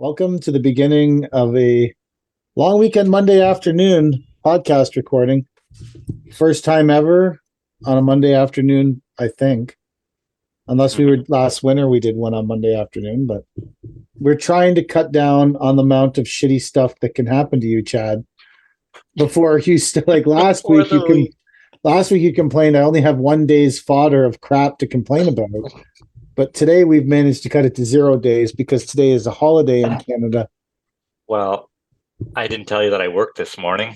Welcome to the beginning of a long weekend Monday afternoon podcast recording. First time ever on a Monday afternoon, I think. Unless we were last winter, we did one on Monday afternoon, but we're trying to cut down on the amount of shitty stuff that can happen to you, Chad. Before you like last For week, the week. last week you complained I only have one day's fodder of crap to complain about. But today we've managed to cut it to 0 days because today is a holiday in Canada. Well, I didn't tell you that I worked this morning,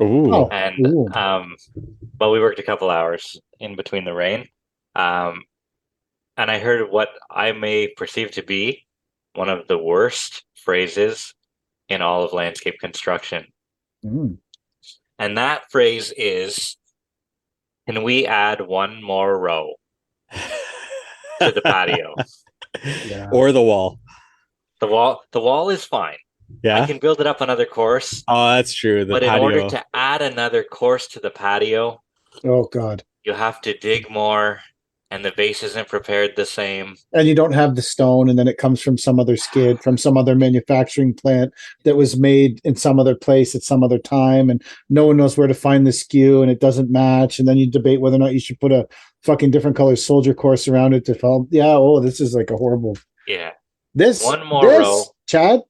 Ooh. and well, we worked a couple hours in between the rain, and I heard what I may perceive to be one of the worst phrases in all of landscape construction, and that phrase is, "Can we add one more row to the patio?" Yeah. Or the wall. The wall is fine. Yeah. I can build it up another course. Oh, that's true. But in order to add another course to the patio, oh God, you have to dig more, and the base isn't prepared the same. And you don't have the stone, and then it comes from some other skid, from some other manufacturing plant that was made in some other place at some other time, and no one knows where to find the skew, and it doesn't match, and then you debate whether or not you should put a fucking different color soldier course around it to help. Yeah, oh, this is like a horrible. Yeah. One more row. Chad,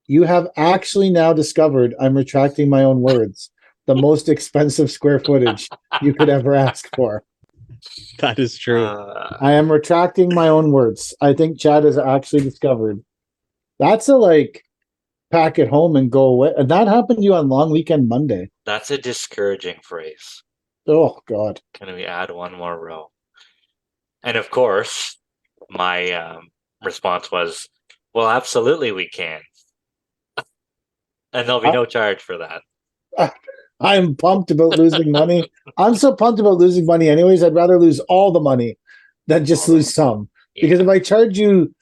you have actually now discovered, I'm retracting my own words, the most expensive square footage you could ever ask for. That is true. I am retracting my own words. I think Chad has actually discovered that's a pack it home and go away. And that happened to you on long weekend Monday. That's a discouraging phrase. Oh God. Can we add one more row? And of course, my response was, well, absolutely we can. And there'll be no charge for that. I'm pumped about losing money. I'm so pumped about losing money anyways. I'd rather lose all the money than just lose some. Because if I charge you,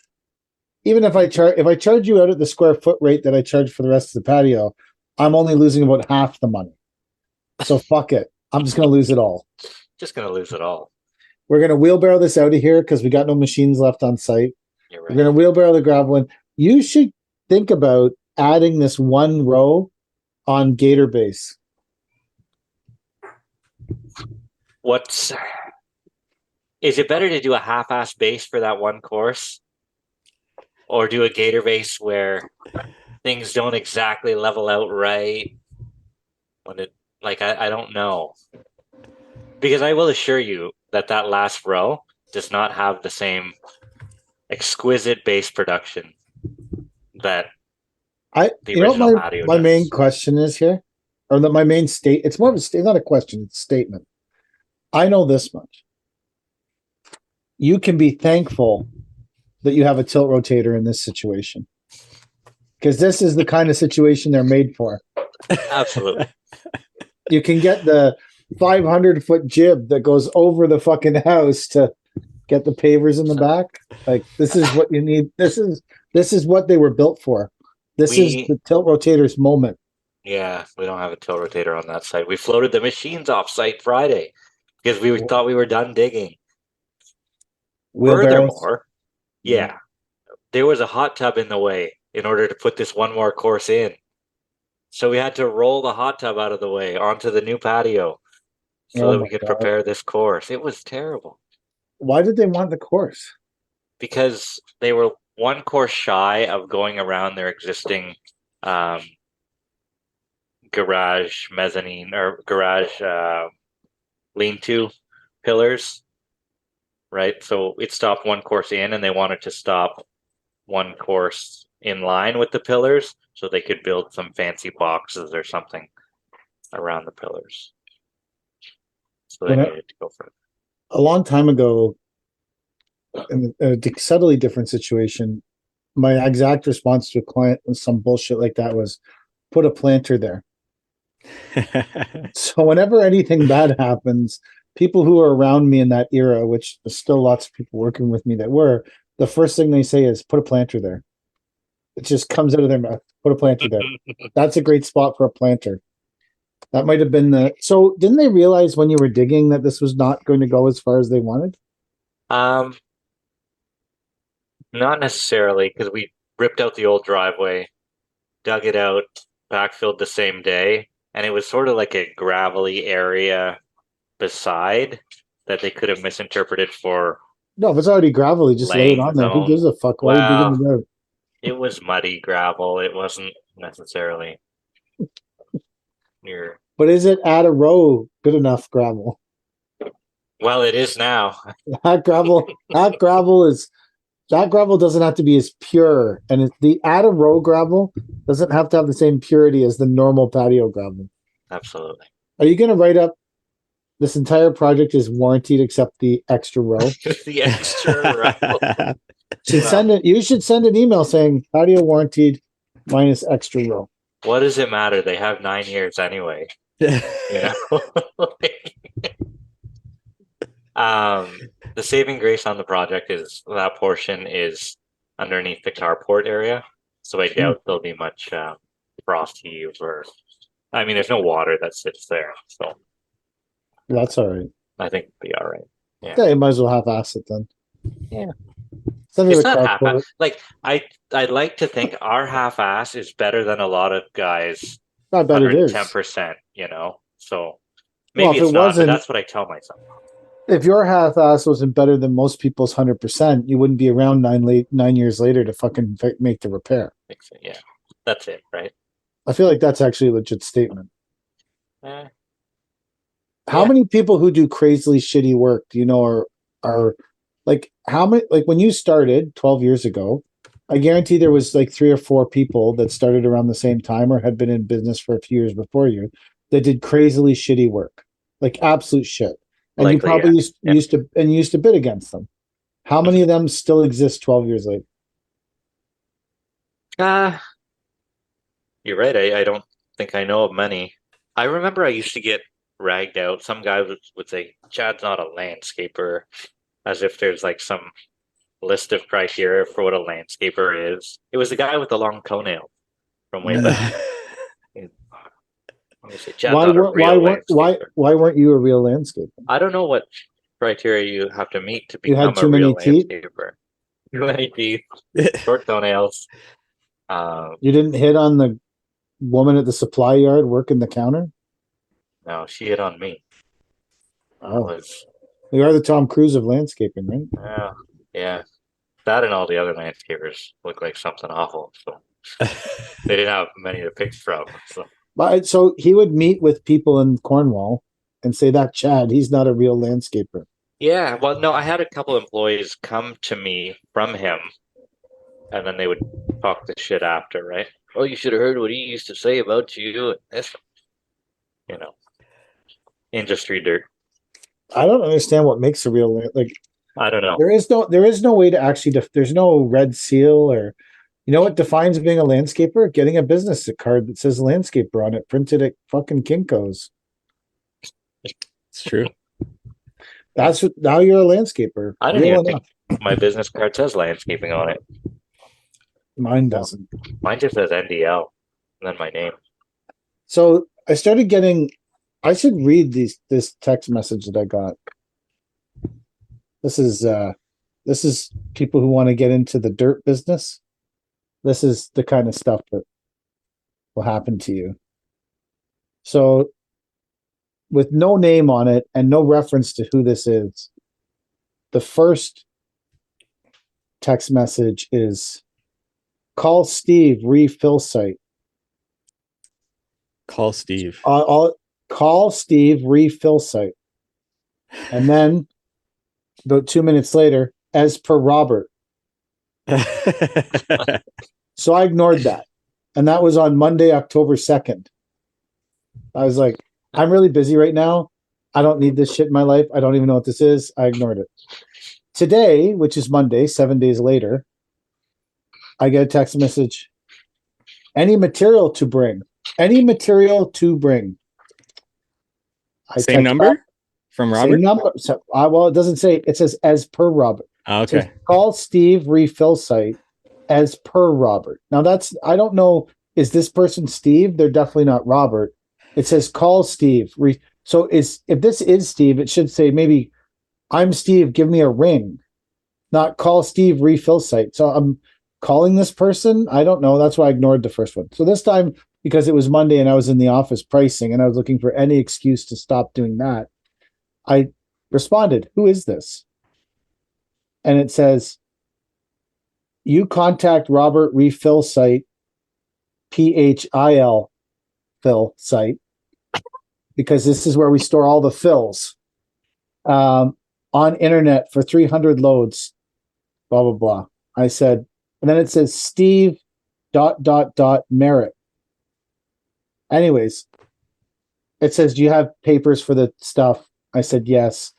even if I charge you out at the square foot rate that I charge for the rest of the patio, I'm only losing about half the money. So fuck it. I'm just going to lose it all. Just going to lose it all. We're going to wheelbarrow this out of here because we got no machines left on site. You're right. We're going to wheelbarrow the gravel in. You should think about adding this one row on Gator Base. Is it better to do a half-ass base for that one course, or do a Gator base where things don't exactly level out right? I don't know, because I will assure you that last row does not have the same exquisite base production that the original patio my does. main question is here, or my main state. It's more of a not a question; it's a statement. I know this much. You can be thankful that you have a tilt rotator in this situation, because this is the kind of situation they're made for. Absolutely. You can get the 500-foot jib that goes over the fucking house to get the pavers in the back. Like, this is what you need. This is what they were built for. This is the tilt rotator's moment. Yeah, we don't have a tilt rotator on that site. We floated the machines off site Friday because we thought we were done digging. Furthermore, there was a hot tub in the way in order to put this one more course in. So we had to roll the hot tub out of the way onto the new patio so that we could prepare this course. It was terrible. Why did they want the course? Because they were one course shy of going around their existing garage mezzanine or garage lean-to pillars, right? So it stopped one course in, and they wanted to stop one course in line with the pillars so they could build some fancy boxes or something around the pillars. So they needed to go for it. A long time ago, in a subtly different situation, my exact response to a client with some bullshit like that was, put a planter there. So whenever anything bad happens, people who are around me in that era, which there's still lots of people working with me that were, the first thing they say is, put a planter there. It just comes out of their mouth. Put a planter there. That's a great spot for a planter. That might have been so didn't they realize when you were digging that this was not going to go as far as they wanted? Not necessarily, because ripped out the old driveway, dug it out, backfilled the same day, and it was sort of like a gravelly area beside that they could have misinterpreted for No, if it's already gravelly, just lay it laying on there. Who zone. gives a fuck? Why are you digging Well, it out? it was muddy gravel. It wasn't necessarily near. But is it at a row good enough gravel? Well, it is now. That gravel doesn't have to be as pure, and the at a row gravel doesn't have to have the same purity as the normal patio gravel. Absolutely. Are you going to write up this entire project is warranted except the extra row? The extra row. You should send an email saying patio warranted minus extra row. What does it matter? They have 9 years anyway. You know. The saving grace on the project is that portion is underneath the carport area, so I doubt there'll be much frost heave or. I mean, there's no water that sits there, so That's all right. I think it'll be all right. Yeah, you might as well half-ass it then. Yeah. Send me It's the not half carport. like I'd like to think our half ass is better than a lot of guys. I bet it is. 10%, you know. So Well, maybe if it's it not, but wasn't- that's what I tell myself. If your half-ass wasn't better than most people's 100%, you wouldn't be around 9 years later to fucking make the repair. Yeah, that's it, right? I feel like that's actually a legit statement. Eh, How Yeah. many people who do crazily shitty work do you know are like how many, like when you started 12 years ago, I guarantee there was like 3 or 4 people that started around the same time or had been in business for a few years before you that did crazily shitty work, like absolute shit. And you Likely, probably yeah. used to bid against them. How many of them still exist 12 years later? You're right. I don't think I know of many. I remember I used to get ragged out. Some guy would say, Chad's not a landscaper, as if there's like some list of criteria for what a landscaper is. It was the guy with the long toenail from way back. Say, Chad's not a real landscaper. Why weren't you a real landscaper? I don't know what criteria you have to meet to You had become too a real many teeth? landscaper. Too many teeth, short toenails. You didn't hit on the woman at the supply yard working the counter? No, she hit on me. Oh, you are the Tom Cruise of landscaping, right? Yeah. That and all the other landscapers look like something awful. So they didn't have many to pick from. So he would meet with people in Cornwall and say that Chad, he's not a real landscaper. Yeah, well, no, I had a couple employees come to me from him, and then they would talk the shit after, right? Oh, you should have heard what he used to say about you. This, industry dirt. I don't understand what makes a real I don't know. There is no way to actually. There's no red seal or, you know what defines being a landscaper? Getting a business card that says landscaper on it, printed at fucking Kinko's. It's true. Now you're a landscaper. I don't even think my business card says landscaping on it. Mine doesn't. Mine just says NDL and then my name. So I started getting. I should read this text message that I got. This is people who want to get into the dirt business. This is the kind of stuff that will happen to you. So, with no name on it and no reference to who this is, the first text message is, call Steve, refill site. Call Steve. Call Steve, refill site. And then, about 2 minutes later, as per Robert. So I ignored that. And that was on Monday, October 2nd. I was like, I'm really busy right now. I don't need this shit in my life. I don't even know what this is. I ignored it. Today, which is Monday, 7 days later, I get a text message. Any material to bring. Any material to bring. Same number from Robert? Same number. So, well, it doesn't say. It says as per Robert. Oh, okay. Says, call Steve, refill site, as per Robert. Now I don't know. Is this person Steve? They're definitely not Robert. It says call Steve. So if this is Steve, it should say maybe I'm Steve. Give me a ring. Not call Steve, refill site. So calling this person. I don't know. That's why I ignored the first one. So this time, because it was Monday and I was in the office pricing and I was looking for any excuse to stop doing that, I responded, "Who is this?" And it says, "You contact Robert Refill site, PHIL fill site, because this is where we store all the fills on internet for 300 loads, blah, blah, blah." I said, and then it says Steve ... Merritt. Anyways, it says, "Do you have papers for the stuff?" I said, "Yes."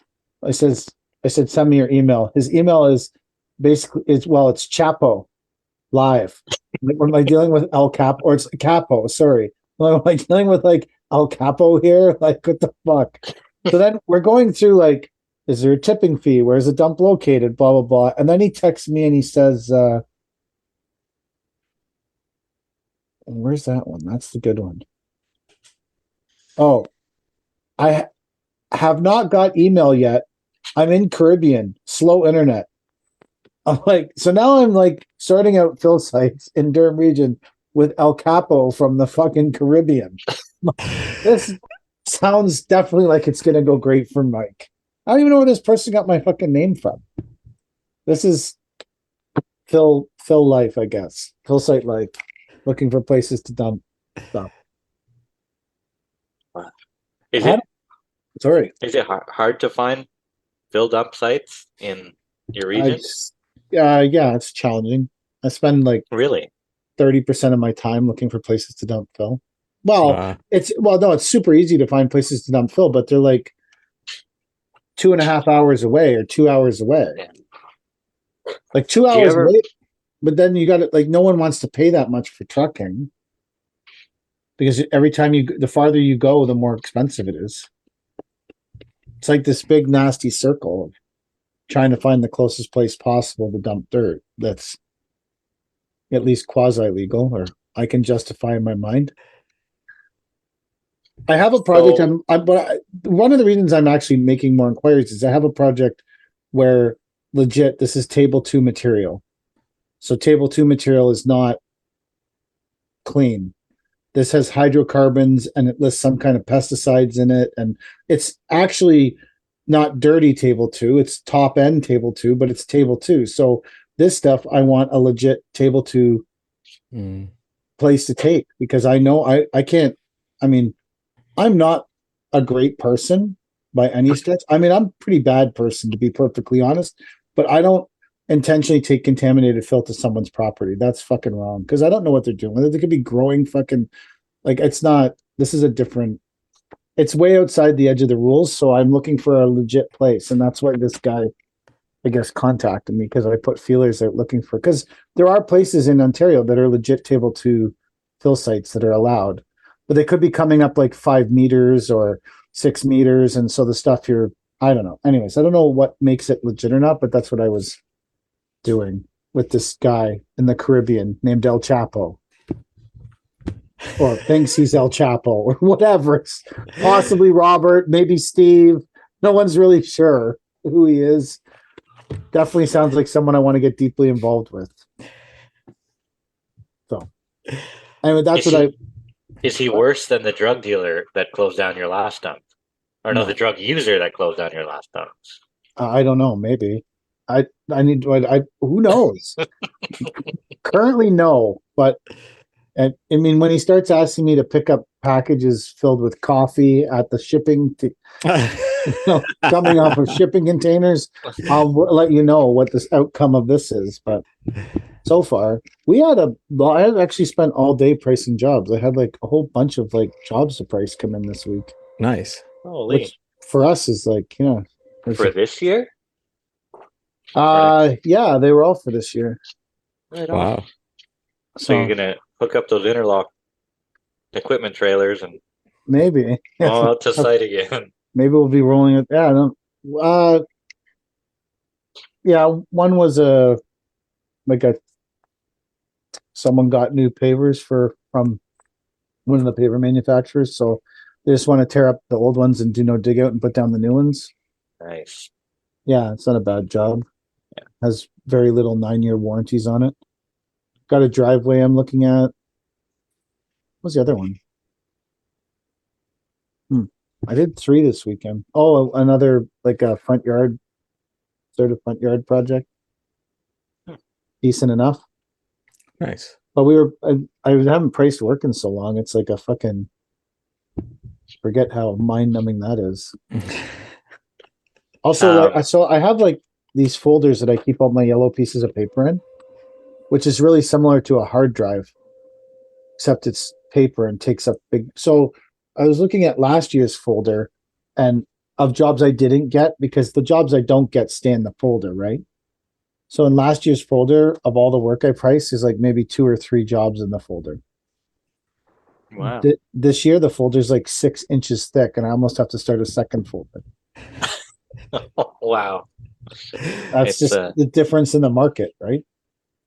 I said, "Send me your email." His email is basically, it's Chapo live. Am I dealing with El Capo, or it's Capo? Sorry. Am I dealing with like El Capo here? Like, what the fuck? So then we're going through like, is there a tipping fee? Where's the dump located? Blah, blah, blah. And then he texts me and he says, where's that one? That's the good one. Oh, I have not got email yet. I'm in Caribbean, slow internet. I'm like, so now I'm like starting out fill sites in Durham region with El Capo from the fucking Caribbean. This sounds definitely like it's going to go great for Mike. I don't even know where this person got my fucking name from. This is Phil life, I guess. Fill site life. Looking for places to dump stuff. Is it hard to find fill dump sites in your region? Yeah, it's challenging. I spend like Really 30% of my time looking for places to dump fill. Well, it's super easy to find places to dump fill, but they're like 2.5 hours away or 2 hours away. Yeah. Like 2 hours away, but then you got it. Like, no one wants to pay that much for trucking because every time the farther you go, the more expensive it is. It's like this big nasty circle of trying to find the closest place possible to dump dirt that's at least quasi legal, or I can justify in my mind. I have a project. One of the reasons I'm actually making more inquiries is I have a project where legit this is table 2 material. So table 2 material is not clean. This has hydrocarbons and it lists some kind of pesticides in it, and it's actually not dirty table 2. It's top end table 2, but it's table 2. So this stuff I want a legit table 2 place to take, because I know I can't. I mean, I'm not a great person by any stretch. I mean, I'm a pretty bad person, to be perfectly honest, but I don't intentionally take contaminated fill to someone's property. That's fucking wrong, because I don't know what they're doing. They could be growing fucking, like, it's not, this is a different, it's way outside the edge of the rules. So I'm looking for a legit place. And that's why this guy, I guess, contacted me, because I put feelers out looking for, because there are places in Ontario that are legit table 2 fill sites that are allowed, but they could be coming up like 5 meters or 6 meters. And so the stuff here, I don't know. Anyways, I don't know what makes it legit or not, but that's what I was doing with this guy in the Caribbean named El Chapo, or thinks he's El Chapo, or whatever. It's possibly Robert, maybe Steve. No one's really sure who he is. Definitely sounds like someone I want to get deeply involved with. So anyway, that's Is he worse than the drug dealer that closed down your last dump? Or no, the drug user that closed down your last dump? I don't know. Maybe. I need to. Who knows? Currently, no. But I mean, when he starts asking me to pick up packages filled with coffee at the shipping, coming off of shipping containers, I'll let you know what this outcome of this is. But so far, I had actually spent all day pricing jobs. I had like a whole bunch of like jobs to price come in this week. Nice. Holy. Which for us is like, for this year? Yeah, they were all for this year. Right on. Wow. So you're gonna hook up those interlock equipment trailers and maybe out to site again. Maybe we'll be rolling it. Yeah, I don't. Yeah, one was someone got new pavers from one of the paver manufacturers, so they just want to tear up the old ones and do no dig out and put down the new ones. Nice. Yeah, it's not a bad job. Yeah. Has very little 9-year warranties on it. got a driveway I'm looking at. What's the other one? I did 3 this weekend. Oh, another like a front yard project. Decent enough. Nice. But I haven't priced work in so long. It's like a fucking forget how mind numbing that is. Also, so I have like these folders that I keep all my yellow pieces of paper in, which is really similar to a hard drive, except it's paper and takes up big. So I was looking at last year's folder and of jobs I didn't get because the jobs I don't get stay in the folder, right? So in last year's folder of all the work I priced is like maybe 2 or 3 jobs in the folder. Wow. This year the folder's like 6 inches thick and I almost have to start a second folder. Wow. That's just the difference in the market, right?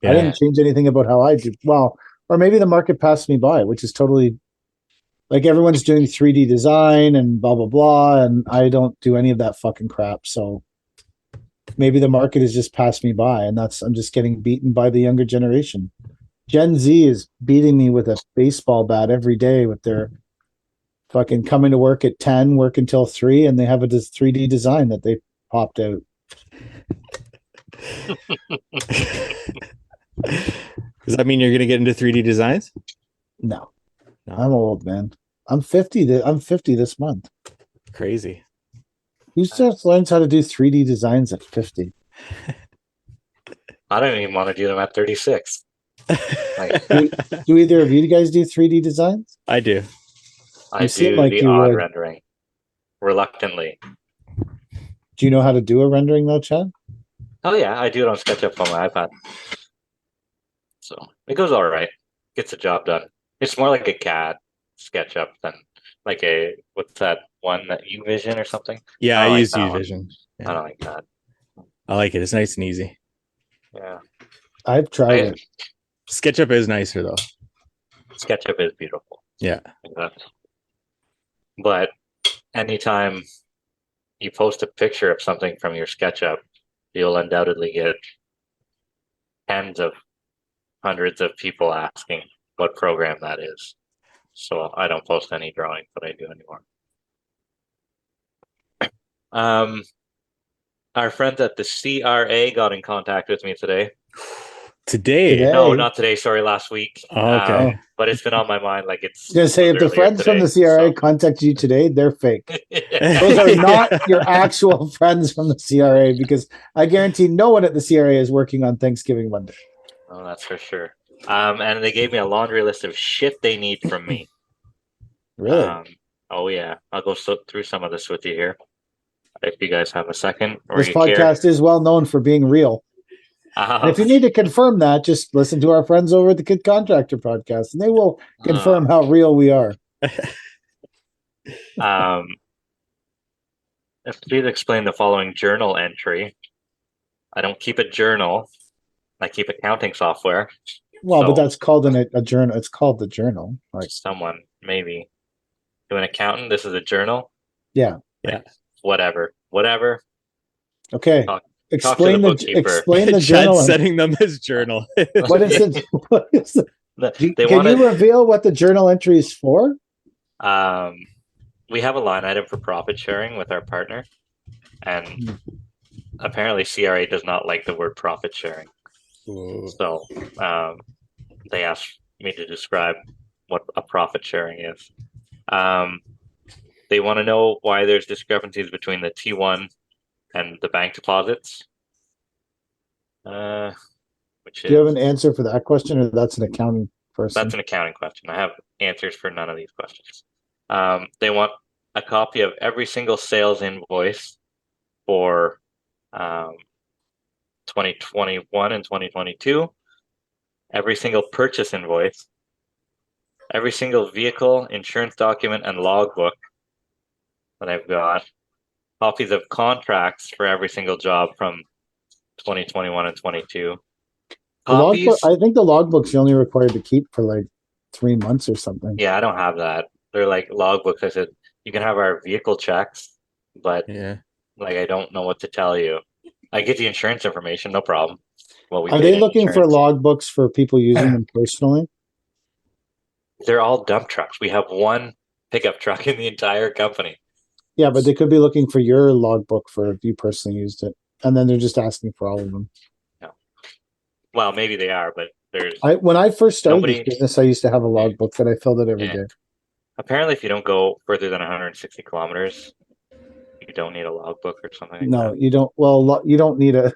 Yeah. I didn't change anything about how I do. Well, or maybe the market passed me by, which is totally like everyone's doing 3D design and blah, blah, blah. And I don't do any of that fucking crap. So maybe the market has just passed me by and I'm just getting beaten by the younger generation. Gen Z is beating me with a baseball bat every day with their fucking coming to work at 10, work until 3, and they have a 3D design that they popped out. Does that mean you're going to get into 3D designs? No. I'm old, man. I'm 50. I'm 50 this month. Crazy. Who just learns how to do 3D designs at 50? I don't even want to do them at 36. Do either of you guys do 3D designs? I do. I do like the odd rendering. Reluctantly. Do you know how to do a rendering though, Chad? Oh yeah, I do it on SketchUp on my iPad. So it goes all right. Gets the job done. It's more like a CAD SketchUp than like what's that one that UVision or something? Yeah, I use UVision. Yeah. I don't like that. I like it. It's nice and easy. Yeah. I've tried it. SketchUp is nicer though. SketchUp is beautiful. Yeah. But anytime you post a picture of something from your SketchUp, you'll undoubtedly get tens of hundreds of people asking what program that is. So I don't post any drawings that I do anymore. Our friends at the CRA got in contact with me today. Today? No, not today. Sorry, last week. Oh, okay. But it's been on my mind. Like it's. I was gonna say if the friends from the CRA contacted you today, they're fake. Those are not your actual friends from the CRA because I guarantee no one at the CRA is working on Thanksgiving Monday. Oh, that's for sure. And they gave me a laundry list of shit they need from me. Really? Oh yeah, I'll go through some of this with you here, if you guys have a second. This podcast is well known for being real. If you need to confirm that, just listen to our friends over at the Kid Contractor podcast, and they will confirm how real we are. Please explain the following journal entry. I don't keep a journal. I keep accounting software. Well, but that's called a journal. It's called the journal. Like someone, maybe. To an accountant, this is a journal? Yeah. Yeah. Whatever. Okay. Explain the journal. Setting them as journal. What is it? Can you reveal what the journal entry is for? We have a line item for profit sharing with our partner, and apparently CRA does not like the word profit sharing. Ooh. So they asked me to describe what a profit sharing is. They want to know why there's discrepancies between the T1 and the bank deposits. Do you have an answer for that question, or that's an accounting person? That's an accounting question. I have answers for none of these questions. They want a copy of every single sales invoice for 2021 and 2022, every single purchase invoice, every single vehicle, insurance document, and logbook that I've got, copies of contracts for every single job from 2021 and 22. Copies. I think the logbooks you're only required to keep for like 3 months or something. Yeah, I don't have that. They're like logbooks. I said, you can have our vehicle checks, but like I don't know what to tell you. I get the insurance information, no problem. what we Are paid they in looking for insurance. logbooks for people using them personally? They're all dump trucks. We have one pickup truck in the entire company. Yeah, but they could be looking for your logbook for if you personally used it, and then they're just asking for all of them. No. Well, maybe they are, but there's When I first started Nobody- this business, I used to have a logbook that I filled out every Yeah. day. apparently if you don't go further than 160 kilometers, you don't need a logbook or something like No, that. you don't. Well, you don't need a.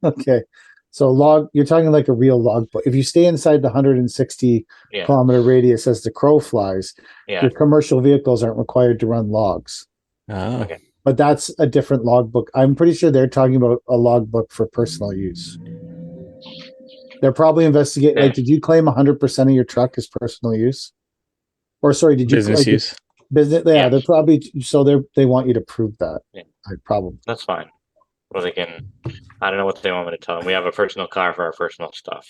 Okay, so you're talking like a real logbook. If you stay inside the 160 Yeah. kilometer radius as the crow flies, Yeah. your commercial vehicles aren't required to run logs. Oh. Okay. But that's a different logbook. I'm pretty sure they're talking about a logbook for personal use. They're probably investigating. Okay. Like, did you claim 100% of your truck as personal use? Or sorry, did you Business use. business? Yeah, Yeah. they're probably they want you to prove that. Yeah. Probably. That's fine. Well, they can. I don't know what they want me to tell them. We have a personal car for our personal stuff.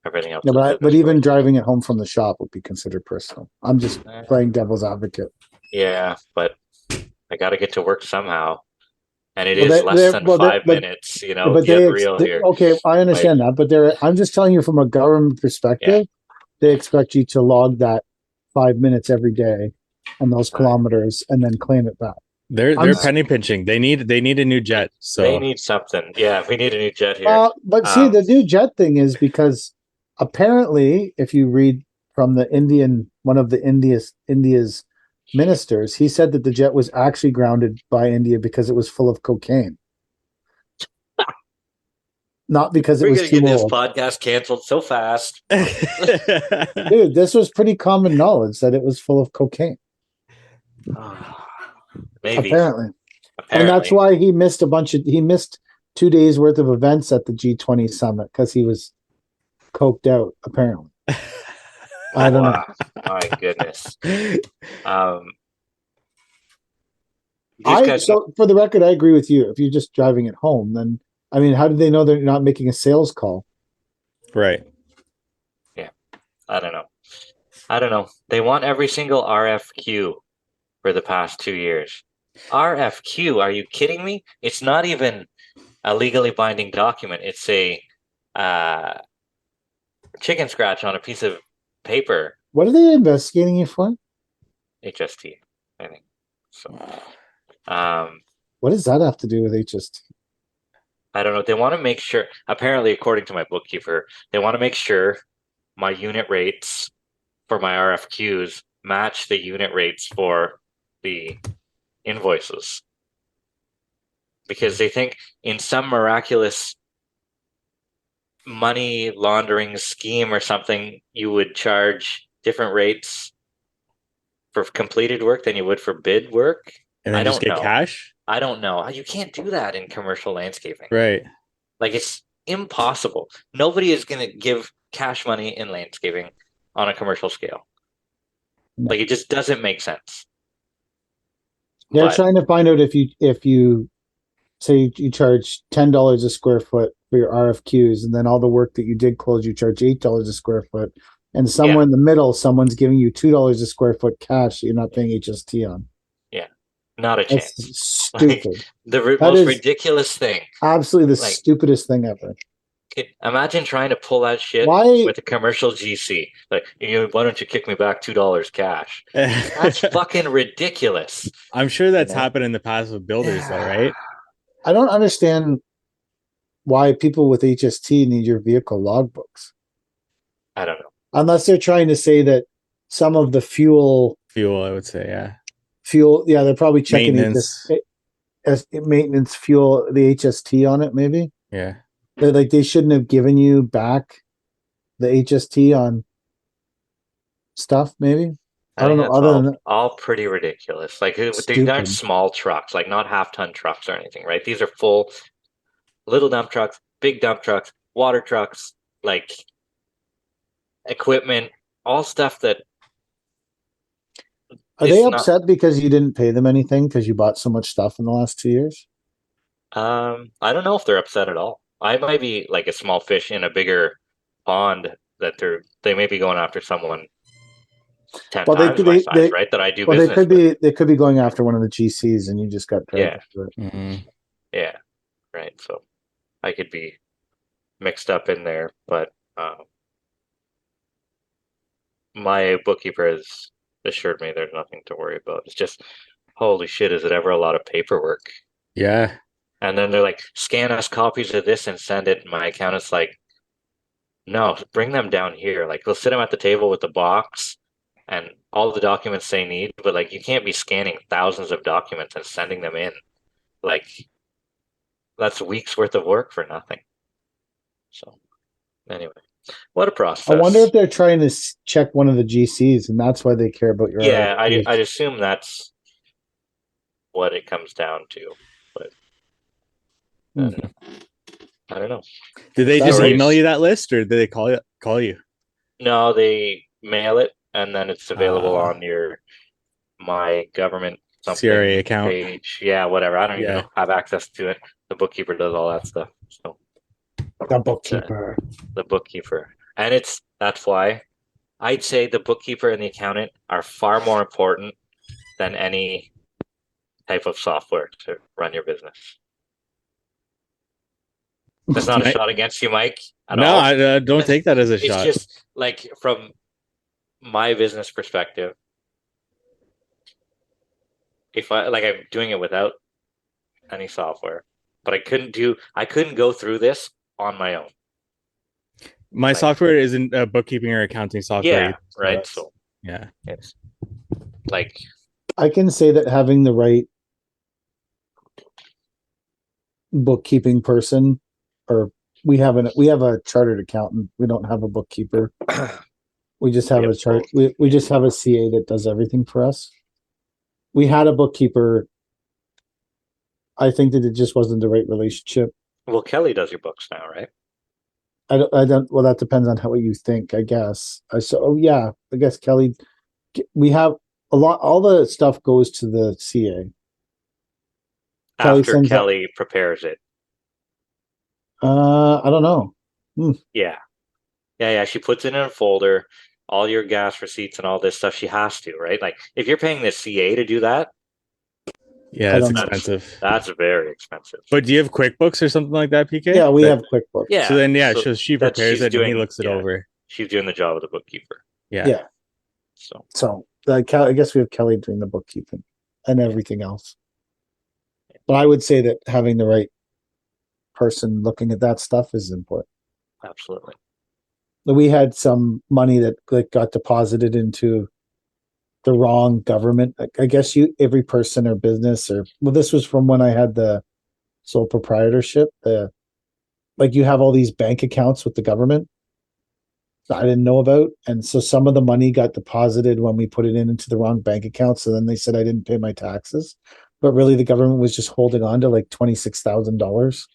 Everything else. Yeah, is but business even related. driving it home from the shop would be considered personal. I'm just playing devil's advocate. Yeah, but I got to get to work somehow, and it Well, is less than 5 minutes. But get real here. okay, I understand that, but I'm just telling you from a government perspective, they expect you to log that 5 minutes every day and those kilometers, and then claim it back. They're penny pinching. They need a new jet. So They need something. Yeah, we need a new jet here. But see, the new jet thing is because apparently, if you read from one of the India's ministers, he said that the jet was actually grounded by India because it was full of cocaine, not because it We're was gonna too get this old. podcast canceled so fast. Dude, this was pretty common knowledge that it was full of cocaine. Maybe. Apparently. And that's why he missed 2 days worth of events at the G20 summit because he was coked out, apparently. I don't know. My goodness. So for the record, I agree with you. If you're just driving it home, then I mean, how do they know they're not making a sales call? Right. Yeah. I don't know. They want every single RFQ for the past 2 years. RFQ, are you kidding me? It's not even a legally binding document. It's a chicken scratch on a piece of paper. What are they investigating you for? HST, I think. So, what does that have to do with HST? I don't know. They want to make sure, apparently, according to my bookkeeper, they want to make sure my unit rates for my RFQs match the unit rates for the invoices. Because they think in some miraculous money laundering scheme or something, you would charge different rates for completed work than you would for bid work. And then I just don't get know. cash? I don't know. You can't do that in commercial landscaping. Right. Like, it's impossible. Nobody is going to give cash money in landscaping on a commercial scale. No. Like, it just doesn't make sense. They're trying to find out if you say you charge $10 a square foot for your RFQs, and then all the work that you did close, you charge $8 a square foot, and somewhere in the middle, someone's giving you $2 a square foot cash that you're not paying HST on. Yeah, not a chance. That's stupid. Like, the most ridiculous thing. Absolutely the stupidest thing ever. Imagine trying to pull that shit with a commercial GC. Like, why don't you kick me back $2 cash? That's fucking ridiculous. I'm sure that's happened in the past with builders, though, right? I don't understand why people with HST need your vehicle logbooks. I don't know. Unless they're trying to say that some of the fuel, I would say, yeah. They're probably checking maintenance fuel, the HST on it, maybe. Yeah. They shouldn't have given you back the HST on stuff, maybe. I don't know. Other than that, all pretty ridiculous. Like, these aren't small trucks, like not half-ton trucks or anything, right? These are full little dump trucks, big dump trucks, water trucks, like equipment, all stuff that. Are they upset because you didn't pay them anything because you bought so much stuff in the last 2 years? I don't know if they're upset at all. I might be like a small fish in a bigger pond that they may be going after someone 10 times my size, right? That I do business with. They could be going after one of the GCs and you just got dragged into it. Mm-hmm. Yeah, right. So I could be mixed up in there, but my bookkeeper has assured me there's nothing to worry about. It's just, holy shit, is it ever a lot of paperwork? Yeah. And then they're like, scan us copies of this and send it. And my accountant's like, no, bring them down here. Like, we'll sit them at the table with the box and all the documents they need, but like, you can't be scanning thousands of documents and sending them in. Like, that's weeks worth of work for nothing. So, anyway, what a process. I wonder if they're trying to check one of the GCs, and that's why they care about your. Yeah, I'd assume that's what it comes down to, but I don't know. Did they That just works. email you that list, or did they call you? No, they mail it and then it's available Ah. on your my government something CRA account. page. Yeah, whatever. I don't even Yeah. have access to it. The bookkeeper does all that stuff. So The bookkeeper. the bookkeeper. And that's why I'd say the bookkeeper and the accountant are far more important than any type of software to run your business. That's not a shot against you, Mike. At No, all. I don't take that as a It's shot. just like from my business perspective, if I'm doing it without any software, but I couldn't go through this on my own. My software isn't bookkeeping or accounting software. Yeah, right. So yeah, it's like I can say that having the right bookkeeping person, or we have a chartered accountant. We don't have a bookkeeper. We just have we just have a CA that does everything for us. We had a bookkeeper. I think that it just wasn't the right relationship. Well, Kelly does your books now, right? I don't. Well, that depends on how you think, I guess. I guess Kelly. We have a lot. All the stuff goes to the CA. After Kelly prepares it. I don't know. Yeah. She puts it in a folder. All your gas receipts and all this stuff. She has to, right? Like if you're paying the CA to do that. Yeah, it's expensive. That's very expensive. But do you have QuickBooks or something like that, PK? Yeah, we have QuickBooks. Yeah. So then, so she prepares it and he looks it over. She's doing the job of the bookkeeper. Yeah. So I guess we have Kelly doing the bookkeeping and everything else. But I would say that having the right person looking at that stuff is important. Absolutely. We had some money that got deposited into the wrong government. I guess every person or business this was from when I had the sole proprietorship. You have all these bank accounts with the government that I didn't know about. And so some of the money got deposited when we put it into the wrong bank account. So then they said I didn't pay my taxes, but really the government was just holding on to like $26,000.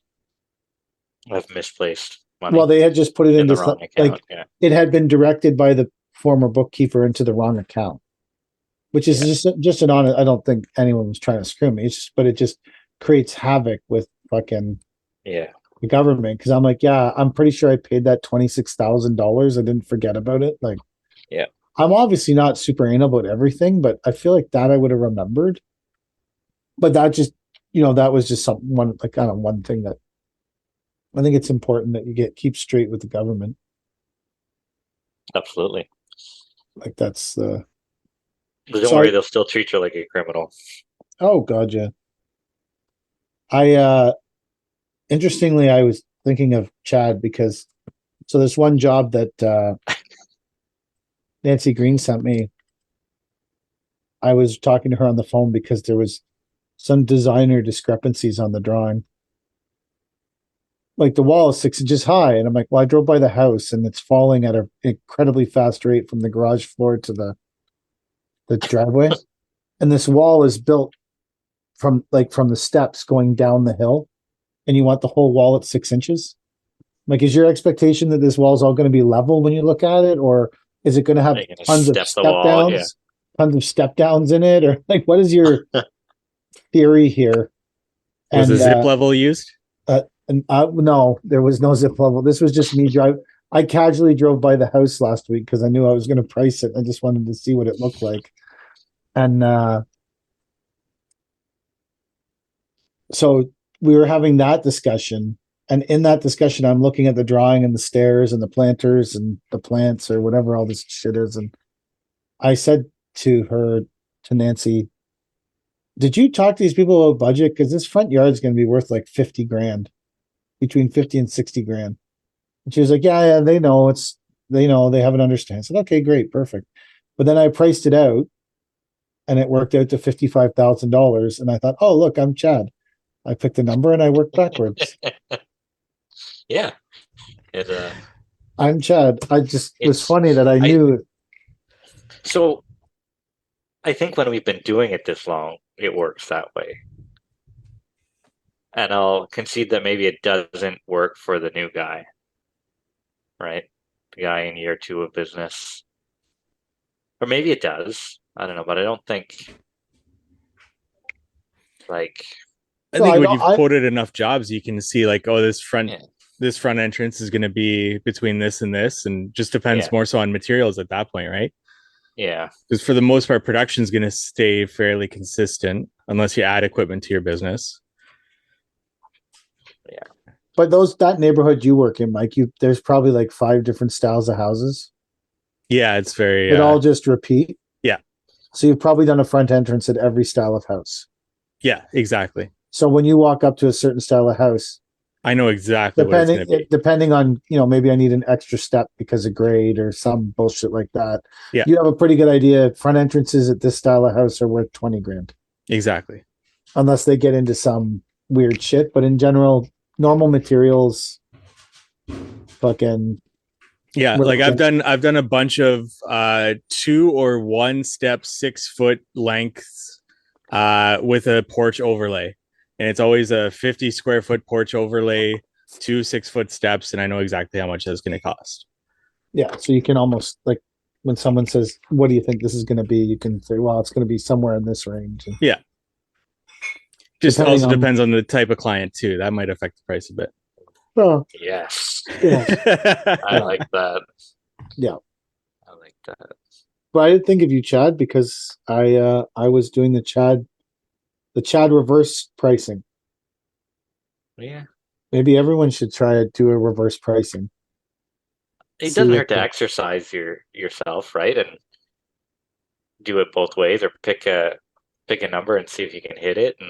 I've misplaced money. Well, they had just put it into the wrong account. It had been directed by the former bookkeeper into the wrong account, which is just an honest. I don't think anyone was trying to screw me. But it just creates havoc with fucking the government. Because I'm like, I'm pretty sure I paid that $26,000. I didn't forget about it. I'm obviously not super anal about everything, but I feel like that I would have remembered. But that just, that was just one thing that I think it's important that you keep straight with the government. Absolutely. That's the. But don't worry, they'll still treat you like a criminal. Oh God, yeah. Interestingly, I was thinking of Chad because there's one job that Nancy Green sent me. I was talking to her on the phone because there was some designer discrepancies on the drawing. Like the wall is 6 inches high, and I'm like, well, I drove by the house and it's falling at an incredibly fast rate from the garage floor to the driveway, and this wall is built from the steps going down the hill, and you want the whole wall at 6 inches. Like, is your expectation that this wall is all going to be level when you look at it, or is it going to have tons of step downs, tons of step downs in it, or what is your theory here? Was the zip level used? No, there was no zip level. This was just me drive. I casually drove by the house last week because I knew I was going to price it. I just wanted to see what it looked like. And so we were having that discussion, And in that discussion, I'm looking at the drawing and the stairs and the planters and the plants or whatever all this shit is. And I said to her, to Nancy, did you talk to these people about budget? Because this front yard is going to be worth like 50 grand, between 50 and 60 grand. And she was like, yeah, they know they have an understanding. I said, okay, great, perfect. But then I priced it out and it worked out to $55,000. And I thought, oh, look, I'm Chad. I picked a number and I worked backwards. Yeah. I'm Chad. It was funny that I knew. So I think when we've been doing it this long, it works that way. And I'll concede that maybe it doesn't work for the new guy, right? The guy in year 2 of business. Or maybe it does. I don't know, but I don't think like I think when you've quoted enough jobs, you can see like, oh, this front entrance is going to be between this and this, and just depends more so on materials at that point, right? Yeah. Because for the most part, production is going to stay fairly consistent unless you add equipment to your business. Yeah. But that neighborhood you work in, Mike, there's probably like 5 different styles of houses. Yeah, it's very... It all just repeat. Yeah. So you've probably done a front entrance at every style of house. Yeah, exactly. So when you walk up to a certain style of house, I know exactly what it's going to be. Depending on, maybe I need an extra step because of grade or some bullshit like that. Yeah. You have a pretty good idea. Front entrances at this style of house are worth 20 grand. Exactly. Unless they get into some weird shit. But in general, normal materials, fucking... Yeah, like I've done a bunch of 2 or 1 step 6 foot lengths with a porch overlay. And it's always a 50 square foot porch overlay, 2 6 foot steps, and I know exactly how much that's going to cost. Yeah, so you can almost, like, when someone says, what do you think this is going to be? You can say, well, it's going to be somewhere in this range. And yeah. Just also depends on the type of client too. That might affect the price a bit. Oh. Yes. Yeah. I like that. Yeah. I like that. But I didn't think of you, Chad, because I was doing the Chad reverse pricing. Yeah. Maybe everyone should try to do a reverse pricing. It doesn't hurt to exercise yourself, right? And do it both ways, or pick a number and see if you can hit it, and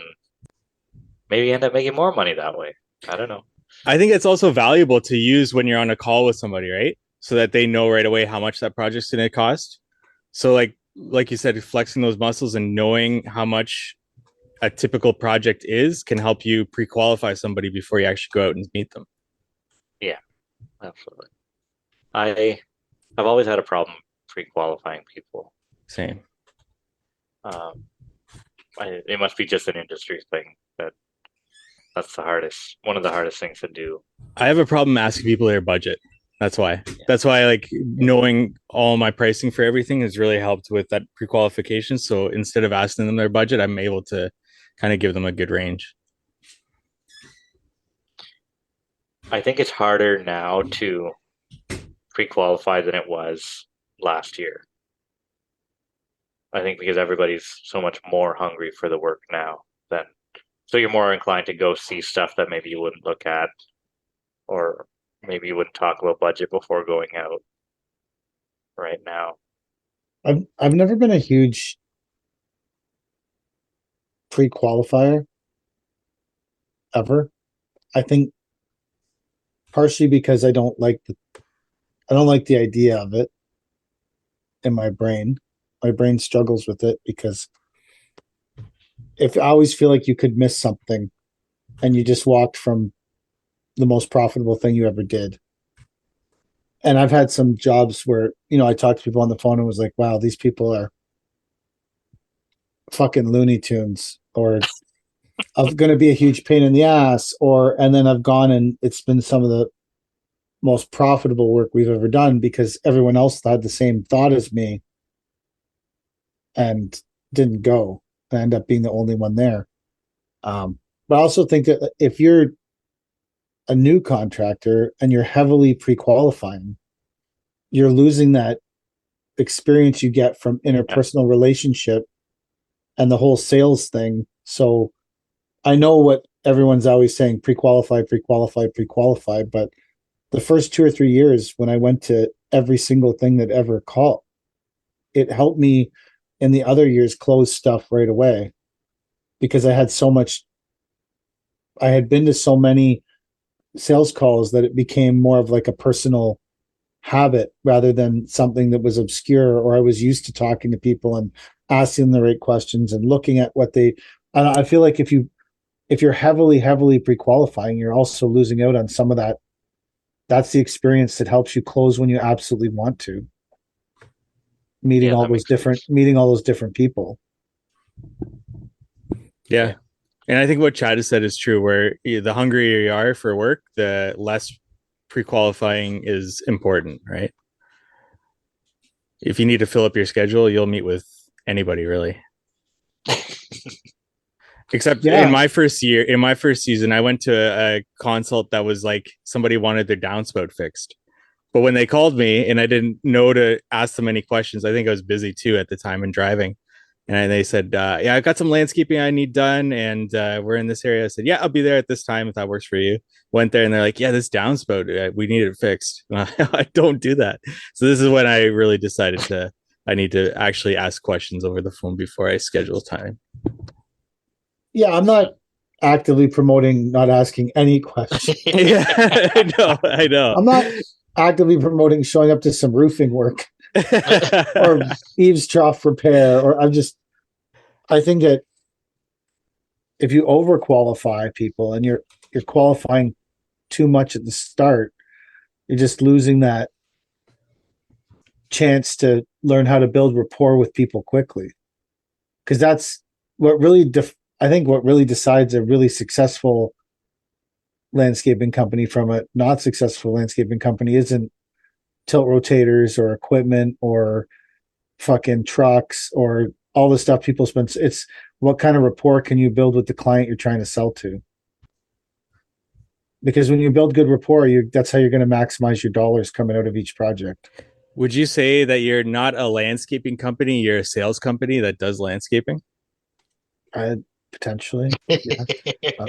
maybe end up making more money that way. I don't know. I think it's also valuable to use when you're on a call with somebody, right? So that they know right away how much that project's going to cost. So like you said, flexing those muscles and knowing how much a typical project is can help you pre-qualify somebody before you actually go out and meet them. Yeah, absolutely. I've always had a problem pre-qualifying people. Same. It must be just an industry thing that's one of the hardest things to do. I have a problem asking people their budget. That's why. Yeah. That's why, like, knowing all my pricing for everything has really helped with that pre-qualification. So instead of asking them their budget, I'm able to kind of give them a good range. I think it's harder now to pre-qualify than it was last year. I think because everybody's so much more hungry for the work now so you're more inclined to go see stuff that maybe you wouldn't look at, or maybe you wouldn't talk about budget before going out right now. I've never been a huge pre-qualifier ever. I think partially because I don't like the idea of it in my brain. My brain struggles with it because I always feel like you could miss something and you just walked from the most profitable thing you ever did. And I've had some jobs where, I talked to people on the phone and was like, wow, these people are fucking Looney Tunes, or I'm going to be a huge pain in the ass, and then I've gone and it's been some of the most profitable work we've ever done because everyone else had the same thought as me and didn't go. I end up being the only one there. But I also think that if you're a new contractor and you're heavily pre-qualifying, you're losing that experience you get from interpersonal relationship and the whole sales thing. So I know what everyone's always saying pre-qualify, pre-qualify, pre-qualify. But the first 2 or 3 years when I went to every single thing that ever called, it helped me in the other years close stuff right away because I had been to so many sales calls that it became more of like a personal habit rather than something that was obscure, or I was used to talking to people and asking them the right questions and looking at what they, I feel like if you're heavily pre-qualifying, you're also losing out on some of that. That's the experience that helps you close when you absolutely want to. Meeting Yeah, all that those makes different sense. meeting all those different people. Yeah. Yeah. And I think what Chad has said is true, where the hungrier you are for work, the less pre-qualifying is important, right? If you need to fill up your schedule, you'll meet with anybody really. Except Yeah. in my first season, I went to a consult that was like somebody wanted their downspout fixed. But when they called me and I didn't know to ask them any questions, I think I was busy too at the time and driving. And they said, yeah, I've got some landscaping I need done. And we're in this area. I said, yeah, I'll be there at this time if that works for you. Went there and they're like, yeah, this downspout, we need it fixed. I don't do that. So this is when I really decided I need to actually ask questions over the phone before I schedule time. Yeah, I'm not actively promoting not asking any questions. Yeah, I know. I'm not actively promoting showing up to some roofing work or eaves trough repair, or I think that if you overqualify people and you're qualifying too much at the start, you're just losing that chance to learn how to build rapport with people quickly. Because that's what really I think what really decides a really successful landscaping company from a not successful landscaping company isn't tilt rotators or equipment or fucking trucks or all the stuff people spend. It's what kind of rapport can you build with the client you're trying to sell to? Because when you build good rapport, that's how you're going to maximize your dollars coming out of each project. Would you say that you're not a landscaping company, you're a sales company that does landscaping? Potentially. Yeah.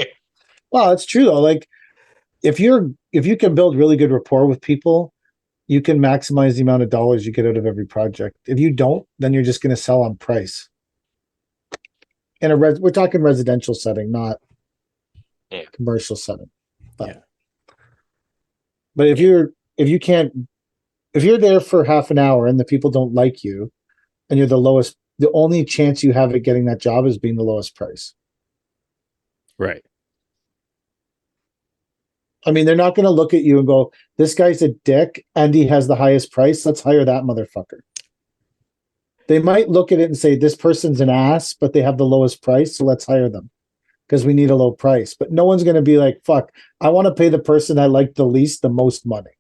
Well, it's true though. Like if you can build really good rapport with people, you can maximize the amount of dollars you get out of every project. If you don't, then you're just going to sell on price. We're talking residential setting, not commercial setting. But if you're there for half an hour and the people don't like you and you're the only chance you have at getting that job is being the lowest price. Right. I mean, they're not going to look at you and go, this guy's a dick and he has the highest price. Let's hire that motherfucker. They might look at it and say, this person's an ass, but they have the lowest price. So let's hire them because we need a low price. But no one's going to be like, fuck, I want to pay the person I like the least the most money.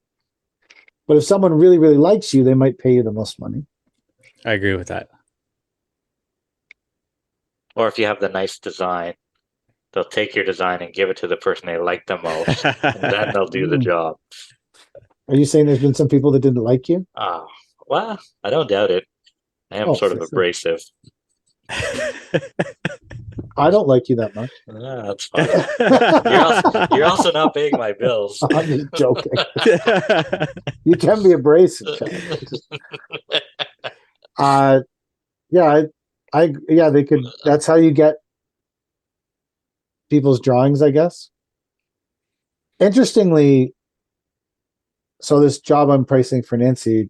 But if someone really, really likes you, they might pay you the most money. I agree with that. Or if you have the nice design, they'll take your design and give it to the person they like the most, and then they'll do the job. Are you saying there's been some people that didn't like you? Oh, well, I don't doubt it. I am sort of abrasive. I don't like you that much. That's fine. You're also not paying my bills. I'm just joking. You can be abrasive. Yeah, they could. That's how you get people's drawings, I guess. Interestingly, so this job I'm pricing for Nancy,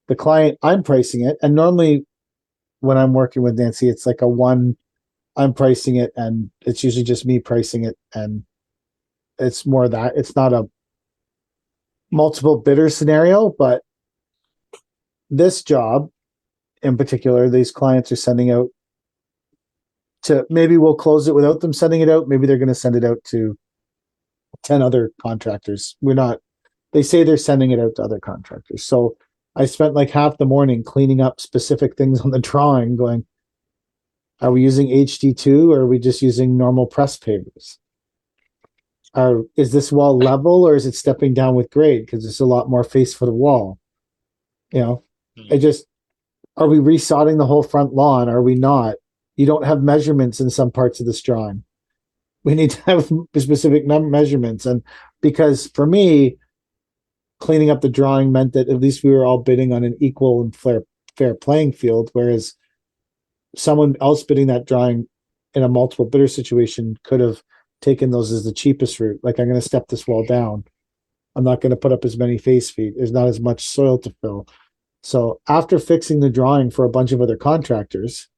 the client, I'm pricing it, and normally when I'm working with Nancy, it's like I'm pricing it, and it's usually just me pricing it, and it's more that it's not a multiple bidder scenario. But this job in particular, these clients are sending out to, maybe we'll close it without them sending it out. Maybe they're going to send it out to 10 other contractors. They say they're sending it out to other contractors. So I spent like half the morning cleaning up specific things on the drawing, going, are we using HD2 or are we just using normal press pavers? Is this wall level or is it stepping down with grade? Because it's a lot more face for the wall. Are we resodding the whole front lawn? Are we not? You don't have measurements in some parts of this drawing. We need to have specific measurements. And because for me, cleaning up the drawing meant that at least we were all bidding on an equal and fair playing field, whereas someone else bidding that drawing in a multiple bidder situation could have taken those as the cheapest route. Like, I'm going to step this wall down. I'm not going to put up as many face feet. There's not as much soil to fill. So after fixing the drawing for a bunch of other contractors,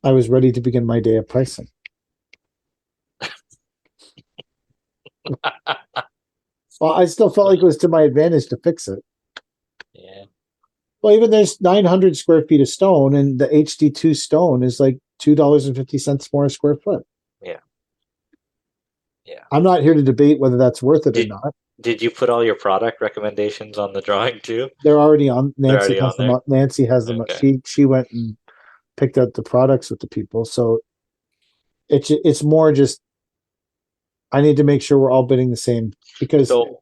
I was ready to begin my day of pricing. Well, I still felt like it was to my advantage to fix it. Yeah. Well, even there's 900 square feet of stone, and the HD2 stone is like $2.50 more a square foot. Yeah. Yeah. I'm not here to debate whether that's worth it or not. Did you put all your product recommendations on the drawing too? They're already on. They're Nancy already has on them. Nancy has them. Okay. She went and picked out the products with the people. So it's more just I need to make sure we're all bidding the same, because So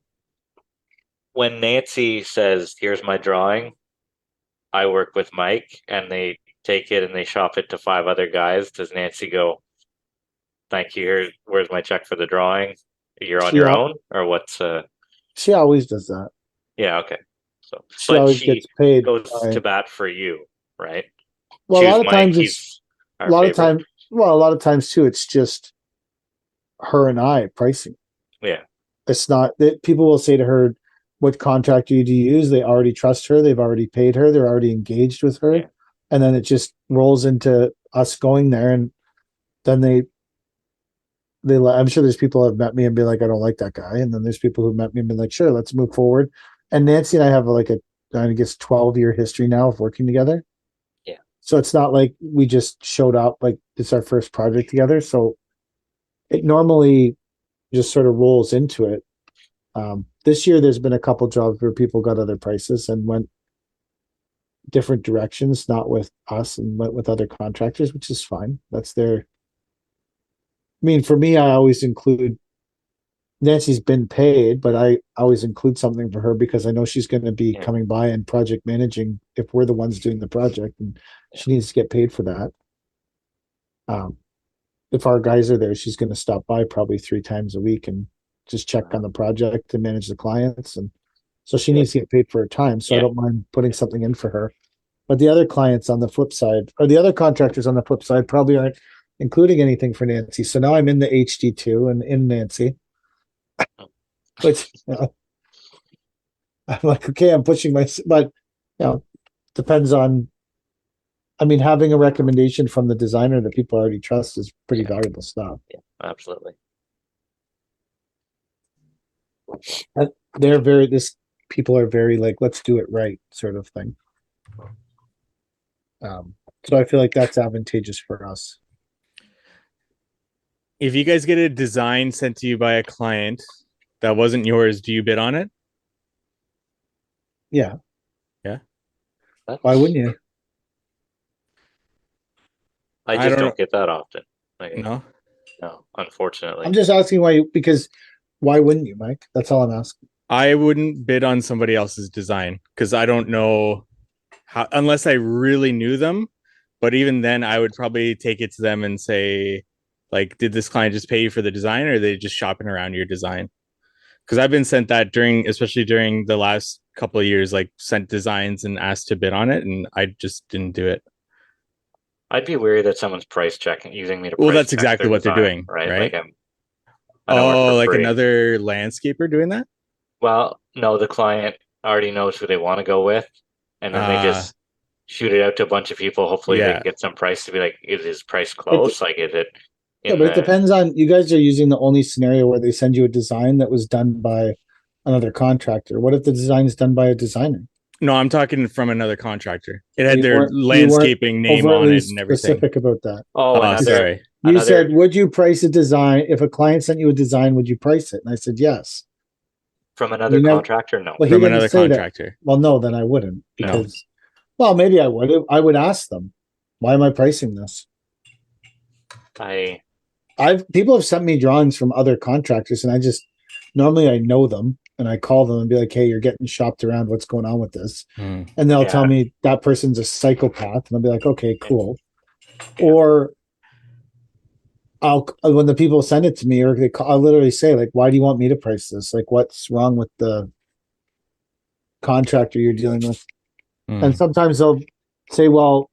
when Nancy says, "Here's my drawing," I work with Mike, and they take it and they shop it to 5 other guys. Does Nancy go, "Thank you. Where's my check for the drawing? You're on she your own," or what's? she always does that. Yeah. Okay. So, She but always she gets paid. goes to bat for you, right? Well, a Choose lot of Mike. times He's a our lot favorite. of time. Well, a lot of times too, it's just her and I pricing. Yeah. It's not that people will say to her, "What contractor do you use?" They already trust her. They've already paid her. They're already engaged with her. Yeah. And then it just rolls into us going there, and then I'm sure there's people who have met me and be like, "I don't like that guy," and then there's people who met me and been like, "Sure, let's move forward." And Nancy and I have like I guess 12-year history now of working together. Yeah. So it's not like we just showed up, like it's our first project together. So it normally just sort of rolls into it. This year, there's been a couple jobs where people got other prices and went different directions, not with us, and went with other contractors, which is fine. That's their. I mean, for me, I always include. Nancy's been paid, but I always include something for her because I know she's going to be Yeah. coming by and project managing if we're the ones doing the project, and she needs to get paid for that. If our guys are there, she's going to stop by probably 3 times a week and just check on the project and manage the clients, and so she needs to get paid for her time. So I Yeah. don't mind putting something in for her. But the other clients on the flip side, or the other contractors on the flip side, probably aren't including anything for Nancy. So now I'm in the HD2 and in Nancy, which I'm like, okay, I'm pushing but depends on. I mean, having a recommendation from the designer that people already trust is pretty valuable stuff. Yeah, absolutely. People are very like, let's do it right sort of thing. So I feel like that's advantageous for us. If you guys get a design sent to you by a client that wasn't yours, do you bid on it? Yeah. Yeah. Why wouldn't you? I just don't get that often. Like, No, unfortunately. I'm just asking because why wouldn't you, Mike? That's all I'm asking. I wouldn't bid on somebody else's design because I don't know how, unless I really knew them. But even then, I would probably take it to them and say, like, did this client just pay you for the design, or are they just shopping around your design? Because I've been sent that especially during the last couple of years, like sent designs and asked to bid on it, and I just didn't do it. I'd be worried that someone's price checking, using me to. Well, price that's check exactly their what they're design, doing, right? right? Like I don't work for like free. another landscaper doing that? Well, no, the client already knows who they want to go with, and then they just shoot it out to a bunch of people. Hopefully, they get some price to be like, is his price close? Like, is it? But it depends on. You guys are using the only scenario where they send you a design that was done by another contractor. What if the design is done by a designer? No, I'm talking from another contractor. It had their landscaping name on it and everything. Specific about that. Oh, sorry. You said, would you price a design? If a client sent you a design, would you price it? And I said, yes. From another contractor? No. Well, from another contractor. That. Well, no, then I wouldn't. Because, well, maybe I would. I would ask them, why am I pricing this? People have sent me drawings from other contractors, and normally I know them, and I call them and be like, hey, you're getting shopped around. What's going on with this? And they'll tell me that person's a psychopath. And I'll be like, okay, cool. Or when the people send it to me, or I'll literally say, like, why do you want me to price this? Like, what's wrong with the contractor you're dealing with? And sometimes they'll say, well,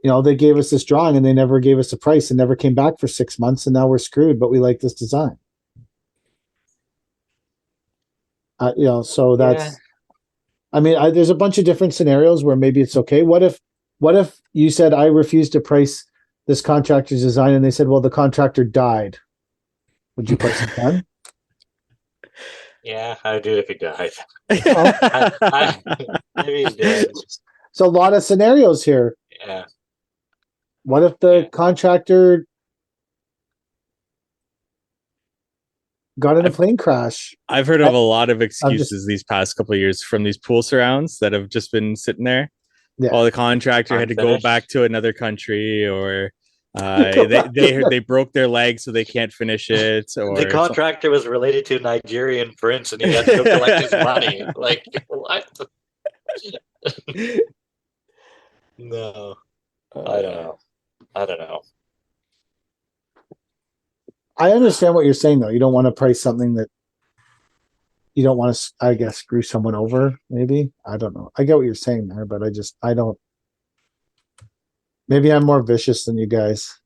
they gave us this drawing and they never gave us a price and never came back for 6 months, and now we're screwed, but we like this design. So that's, I mean, there's a bunch of different scenarios where maybe it's okay. What if you said, I refuse to price this contractor's design, and they said, well, the contractor died? Would you price it then? Yeah, I would do it if he died. Oh. Maybe he's dead. So a lot of scenarios here. Yeah. What if the contractor got in a plane crash? I've heard of a lot of excuses these past couple of years from these pool surrounds that have just been sitting there. Yeah. Oh, the contractor had to go back to another country, or they broke their leg so they can't finish it. Or the contractor was related to a Nigerian prince and he had to go collect his money. Like, what? No. I don't know. I understand what you're saying, though. You don't want to price something that you don't want to, I guess, screw someone over, maybe. I don't know. I get what you're saying there, but I don't. Maybe I'm more vicious than you guys.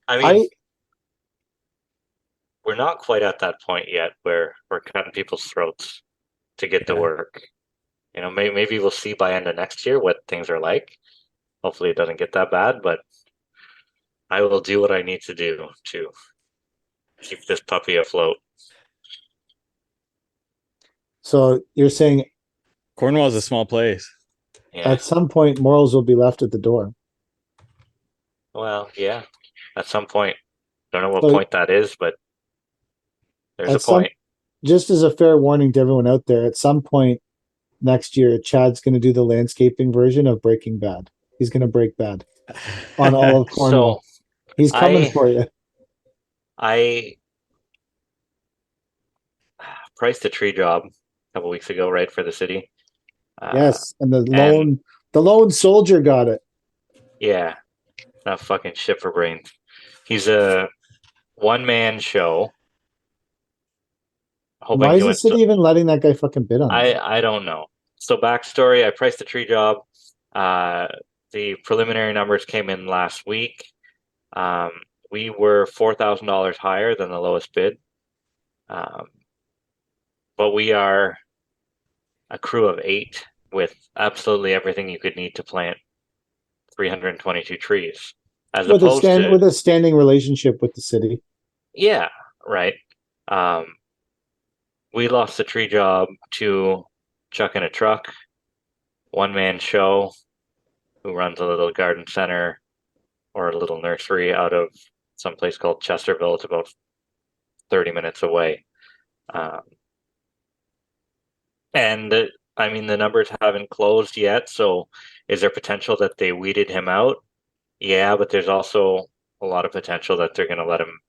I mean, we're not quite at that point yet where we're cutting people's throats to get the work. Maybe we'll see by end of next year what things are like. Hopefully it doesn't get that bad, but I will do what I need to do to keep this puppy afloat. So you're saying Cornwall is a small place. Yeah. At some point, morals will be left at the door. Well, yeah. At some point. Don't know what point that is, but there's a point. Just as a fair warning to everyone out there, at some point next year, Chad's going to do the landscaping version of Breaking Bad. He's going to break bad on all of Cornwall. So he's coming for you. I priced a tree job a couple weeks ago, right, for the city. Yes, and the lone soldier got it. Yeah, not fucking shit for brains. He's a one-man show. Why is the city even letting that guy fucking bid on it? I don't know. So backstory, I priced the tree job. The preliminary numbers came in last week. We were $4,000 higher than the lowest bid. But we are a crew of 8 with absolutely everything you could need to plant 322 trees. With a standing relationship with the city. Yeah, right. We lost the tree job to Chuck in a Truck, one-man show, who runs a little garden center or a little nursery out of some place called Chesterville. It's about 30 minutes away. And I mean, the numbers haven't closed yet, so is there potential that they weeded him out? Yeah, but there's also a lot of potential that they're going to let him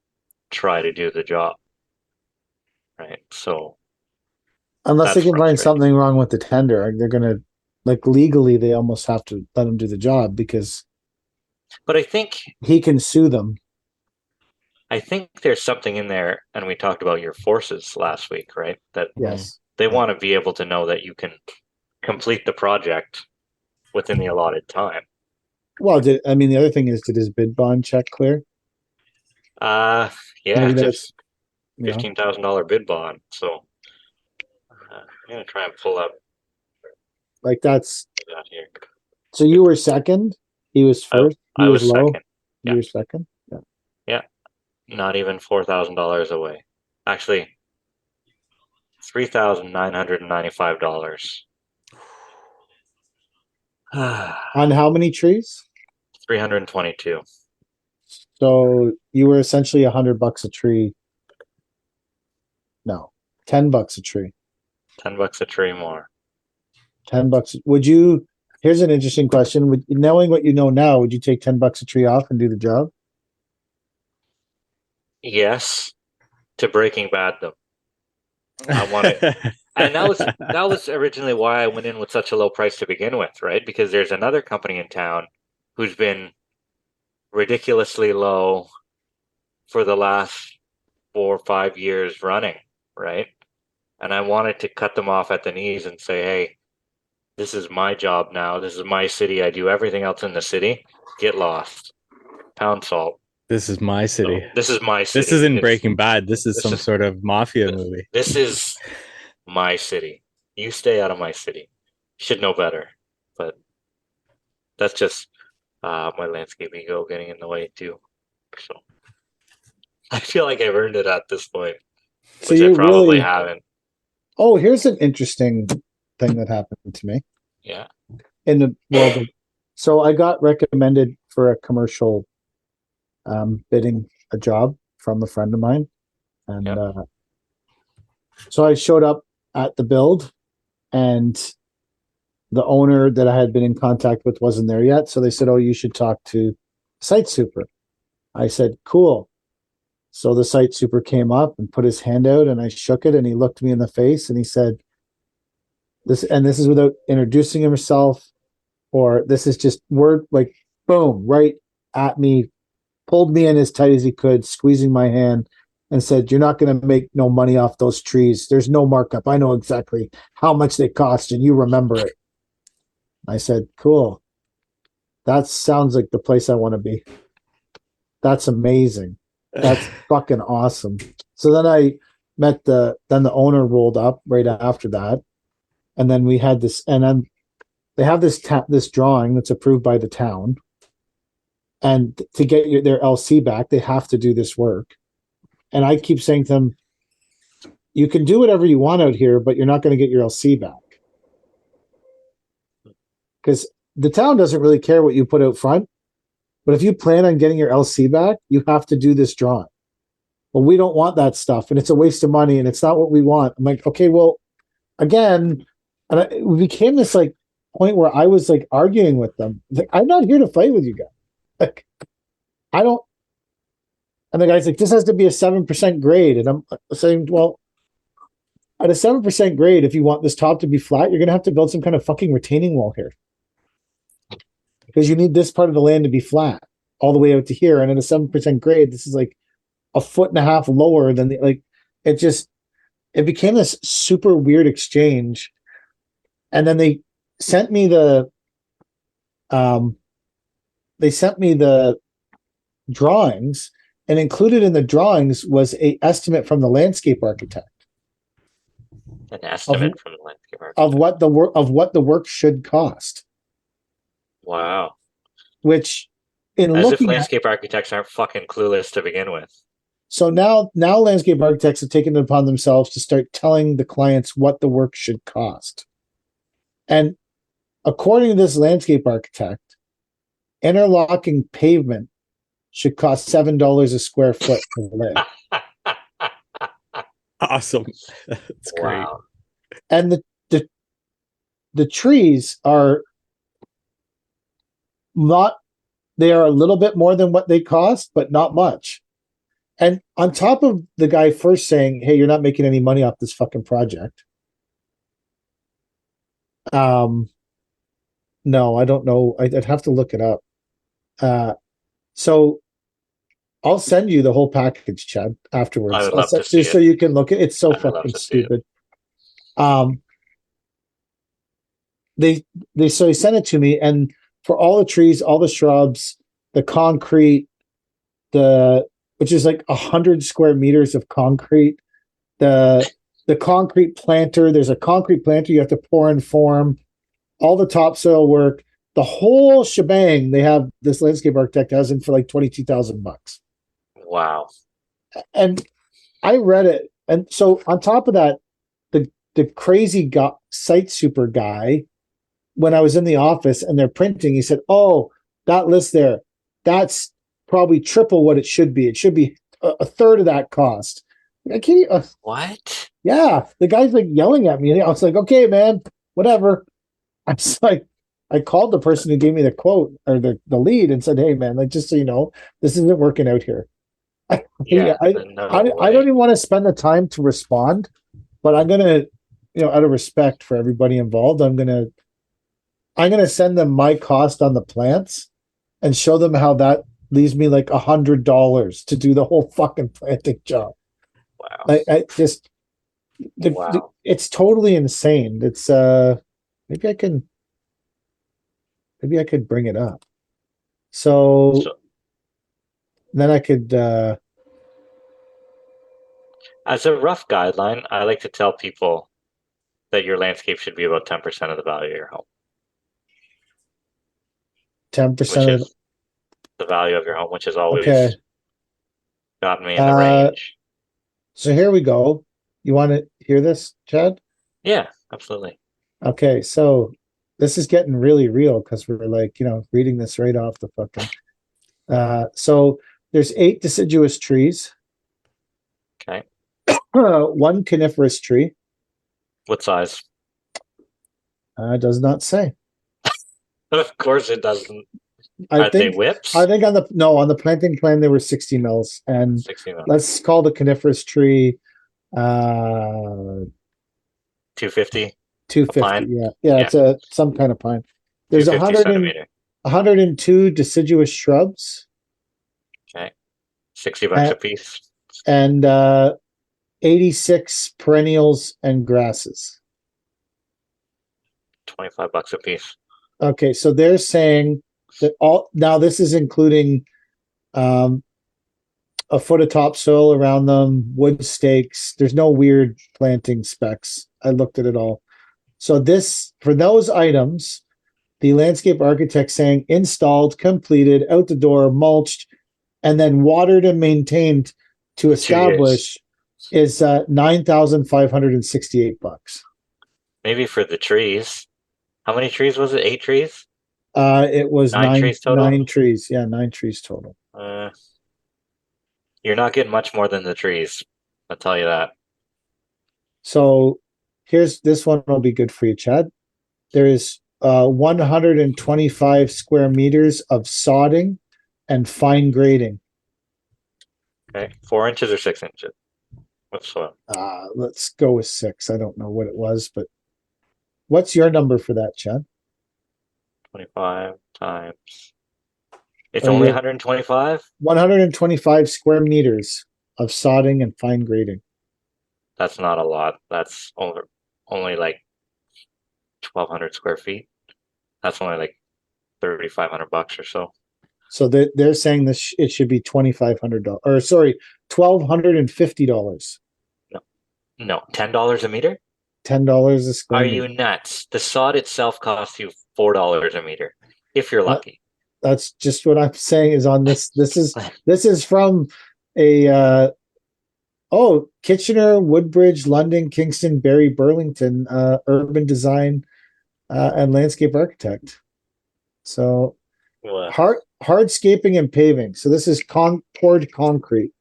try to do the job. Right? So unless they can find something wrong with the tender, they're going to, like, legally, they almost have to let him do the job, because but I think he can sue them. I think there's something in there, and we talked about your forces last week, right? That yes, they want to be able to know that you can complete the project within the allotted time. Well, the other thing is, did his bid bond check clear? Yeah, it's $15,000 bid bond. So I'm gonna try and pull up. Like that's. Here. So you were second. He was first. I was low. Second. You were second. Yeah. Yeah. Not even $4,000 away. Actually, $3,995. On how many trees? 322. So you were essentially $100 a tree. No, $10 a tree. $10 a tree more. $10. Would you? Here's an interesting question. Knowing what you know now, would you take $10 a tree off and do the job? Yes, to Breaking Bad them. I want it, and that was originally why I went in with such a low price to begin with, right? Because there's another company in town who's been ridiculously low for the last 4 or 5 years running, right? And I wanted to cut them off at the knees and say, hey, this is my job now. This is my city. I do everything else in the city. Get lost. Pound salt. This is my city. So this is my city. This isn't Breaking Bad. This is some is- sort of mafia movie. This is my city. You stay out of my city. You should know better. But that's just my landscape ego getting in the way too. So I feel like I've earned it at this point, So which I you probably really haven't. Oh, here's an interesting thing that happened to me Yeah. in the world of, so I got recommended for a commercial bidding a job from a friend of mine. And Yep. so I showed up at the build, and the owner that I had been in contact with wasn't there yet. So they said, oh, you should talk to site super. I said, cool. So the site super came up and put his hand out, and I shook it, and he looked me in the face and he said, this is without introducing himself, or this is just word, like, boom, right at me, pulled me in as tight as he could, squeezing my hand, and said, you're not going to make no money off those trees. There's no markup. I know exactly how much they cost, and you remember it. I said, cool. That sounds like the place I want to be. That's amazing. That's fucking awesome. So then I met then the owner rolled up right after that. And then we had this, and then they have this drawing that's approved by the town. And to get their LC back, they have to do this work. And I keep saying to them, you can do whatever you want out here, but you're not going to get your LC back. Because the town doesn't really care what you put out front. But if you plan on getting your LC back, you have to do this drawing. Well, we don't want that stuff, and it's a waste of money, and it's not what we want. I'm like, okay, well, again, and it became this like point where I was like arguing with them. Like, I'm not here to fight with you guys. Like, I don't. And the guy's like, this has to be a 7% grade, and I'm saying, well, at a 7% grade, if you want this top to be flat, you're going to have to build some kind of fucking retaining wall here, because you need this part of the land to be flat all the way out to here. And at a 7% grade, this is like a 1.5 feet lower than it became this super weird exchange. And then they sent me the drawings, and included in the drawings was a estimate from the landscape architect. An estimate from the landscape architect. Of what the work should cost. Wow. Which, in as looking if landscape architects aren't fucking clueless to begin with. So now landscape architects have taken it upon themselves to start telling the clients what the work should cost. And according to this landscape architect, interlocking pavement should cost $7 a square foot to live. Awesome. That's great. Wow. And the trees are they are a little bit more than what they cost, but not much. And on top of the guy first saying, hey, you're not making any money off this fucking project. No, I don't know. I'd have to look it up. So I'll send you the whole package, Chad, afterwards. I would love to see it. So you can look at it. It's so I'd love fucking to see it. stupid. They sent it to me, and for all the trees, all the shrubs, the concrete, which is like 100 square meters of concrete, the concrete planter, there's a concrete planter you have to pour and form, all the topsoil work, the whole shebang. They have this landscape architect has in for like $22,000. Wow. And I read it, and so on top of that, the crazy site super guy, when I was in the office and they're printing, he said, oh, that list there, that's probably triple what it should be. It should be a third of that cost. I can't. What? Yeah, the guy's like yelling at me. I was like, okay, man, whatever. I was like, I called the person who gave me the quote or the lead and said, hey, man, like, just so you know, this isn't working out here. Yeah, I no don't even want to spend the time to respond, but I'm gonna, out of respect for everybody involved, I'm gonna send them my cost on the plants and show them how that leaves me like $100 to do the whole fucking planting job. Wow. I just Wow. it's totally insane. It's maybe I could bring it up. So So, then I could as a rough guideline, I like to tell people that your landscape should be about 10% of the value of your home, 10% which of is the value of your home, which has okay. always gotten me in the range. So here we go. You want to hear this, Chad? Yeah, absolutely. Okay, so this is getting really real because we're like, reading this right off the fucking. So there's 8 deciduous trees, Okay. 1 coniferous tree. What size? Does not say. Of course it doesn't. I Are they think whips? I think on the planting plan they were 60 mils, and 60 mil. let's call the coniferous tree uh 250. 250. Pine? Yeah, Yeah. it's some kind of pine. There's 250 centimeter. 102 deciduous shrubs. Okay. $60 a and, piece. and 86 perennials and grasses. $25 a piece. Okay, so they're saying that now this is including um, a foot of topsoil around them, wood stakes. There's no weird planting specs. I looked at it all. So this for those items, the landscape architect saying installed, completed, out the door, mulched, and then watered and maintained to For 2 years. establish is $9,568. Maybe for the trees. How many trees was it? 8 trees? It was 9 trees total? 9 trees. Yeah, 9 trees total. You're not getting much more than the trees. I'll tell you that. So here's this one will be good for you, Chad. There is 125 square meters of sodding and fine grading. Okay. 4 inches or 6 inches? What's soil? Let's go with 6. I don't know what it was, but what's your number for that, Chad? 25 times. It's Oh, only yeah. 125? 125 square meters of sodding and fine grading. That's not a lot. That's only like 1,200 square feet. That's only like $3,500 or so. So they're saying this it should be $2,500 or sorry, $1,250. No, $10 a meter? $10 a square Are meter. you nuts? The sod itself costs you $4 a meter, if you're lucky. That's just what I'm saying is on this. This is from a Kitchener, Woodbridge, London, Kingston, Barrie, Burlington, urban design and landscape architect. So What? hardscaping and paving. So this is poured concrete.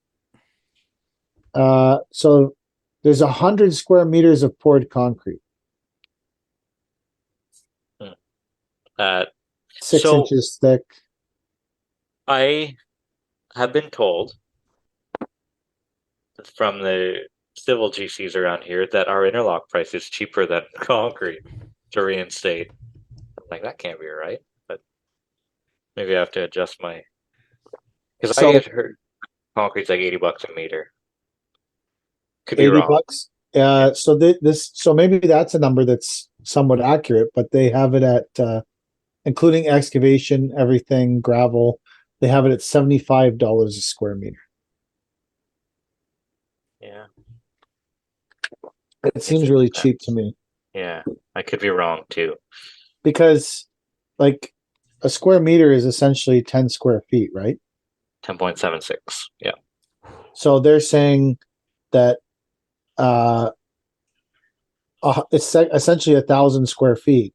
So there's 100 square meters of poured concrete. 6 So- inches thick. I have been told from the civil GCs around here that our interlock price is cheaper than concrete to reinstate. I'm like, that can't be right, but maybe I have to adjust my. Because So- I had heard concrete's like $80 a meter. Could be 80 wrong. bucks. So maybe that's a number that's somewhat accurate, but they have it at including excavation, everything, gravel, they have it at $75 a square meter. Yeah. It seems really cheap to me Yeah, I could be wrong too. because like a square meter is essentially 10 square feet, right? 10.76. Yeah. So they're saying that it's essentially 1,000 square feet.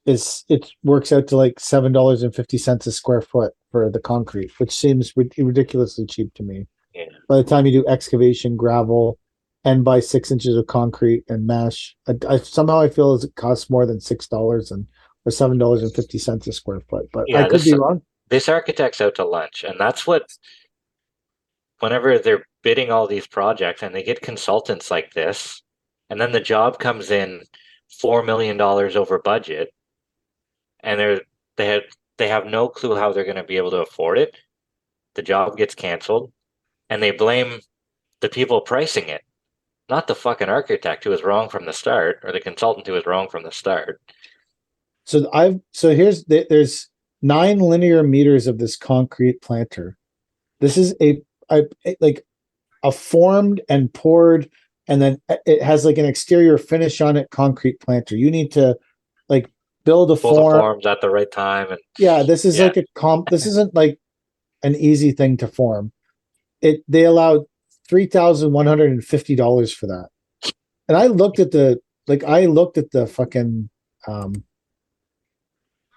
It works out to like $7.50 a square foot for the concrete, which seems ridiculously cheap to me. Yeah. By the time you do excavation, gravel, and buy 6 inches of concrete and mash, I somehow I feel as it costs more than $6 or $7.50 a square foot. But Yeah, I could be wrong. This architect's out to lunch, and that's what. Whenever they're bidding all these projects and they get consultants like this, and then the job comes in $4 million over budget, and they have no clue how they're going to be able to afford it. the job gets canceled, and they blame the people pricing it, not the fucking architect who was wrong from the start, or the consultant who was wrong from the start. So there's 9 linear meters of this concrete planter. This is like a formed and poured, and then it has like an exterior finish on it concrete planter. You need to like build a Pull the form. forms at the right time, and Yeah, this is like a comp. This isn't like an easy thing to form. They allowed $3,150 for that, and I looked at the fucking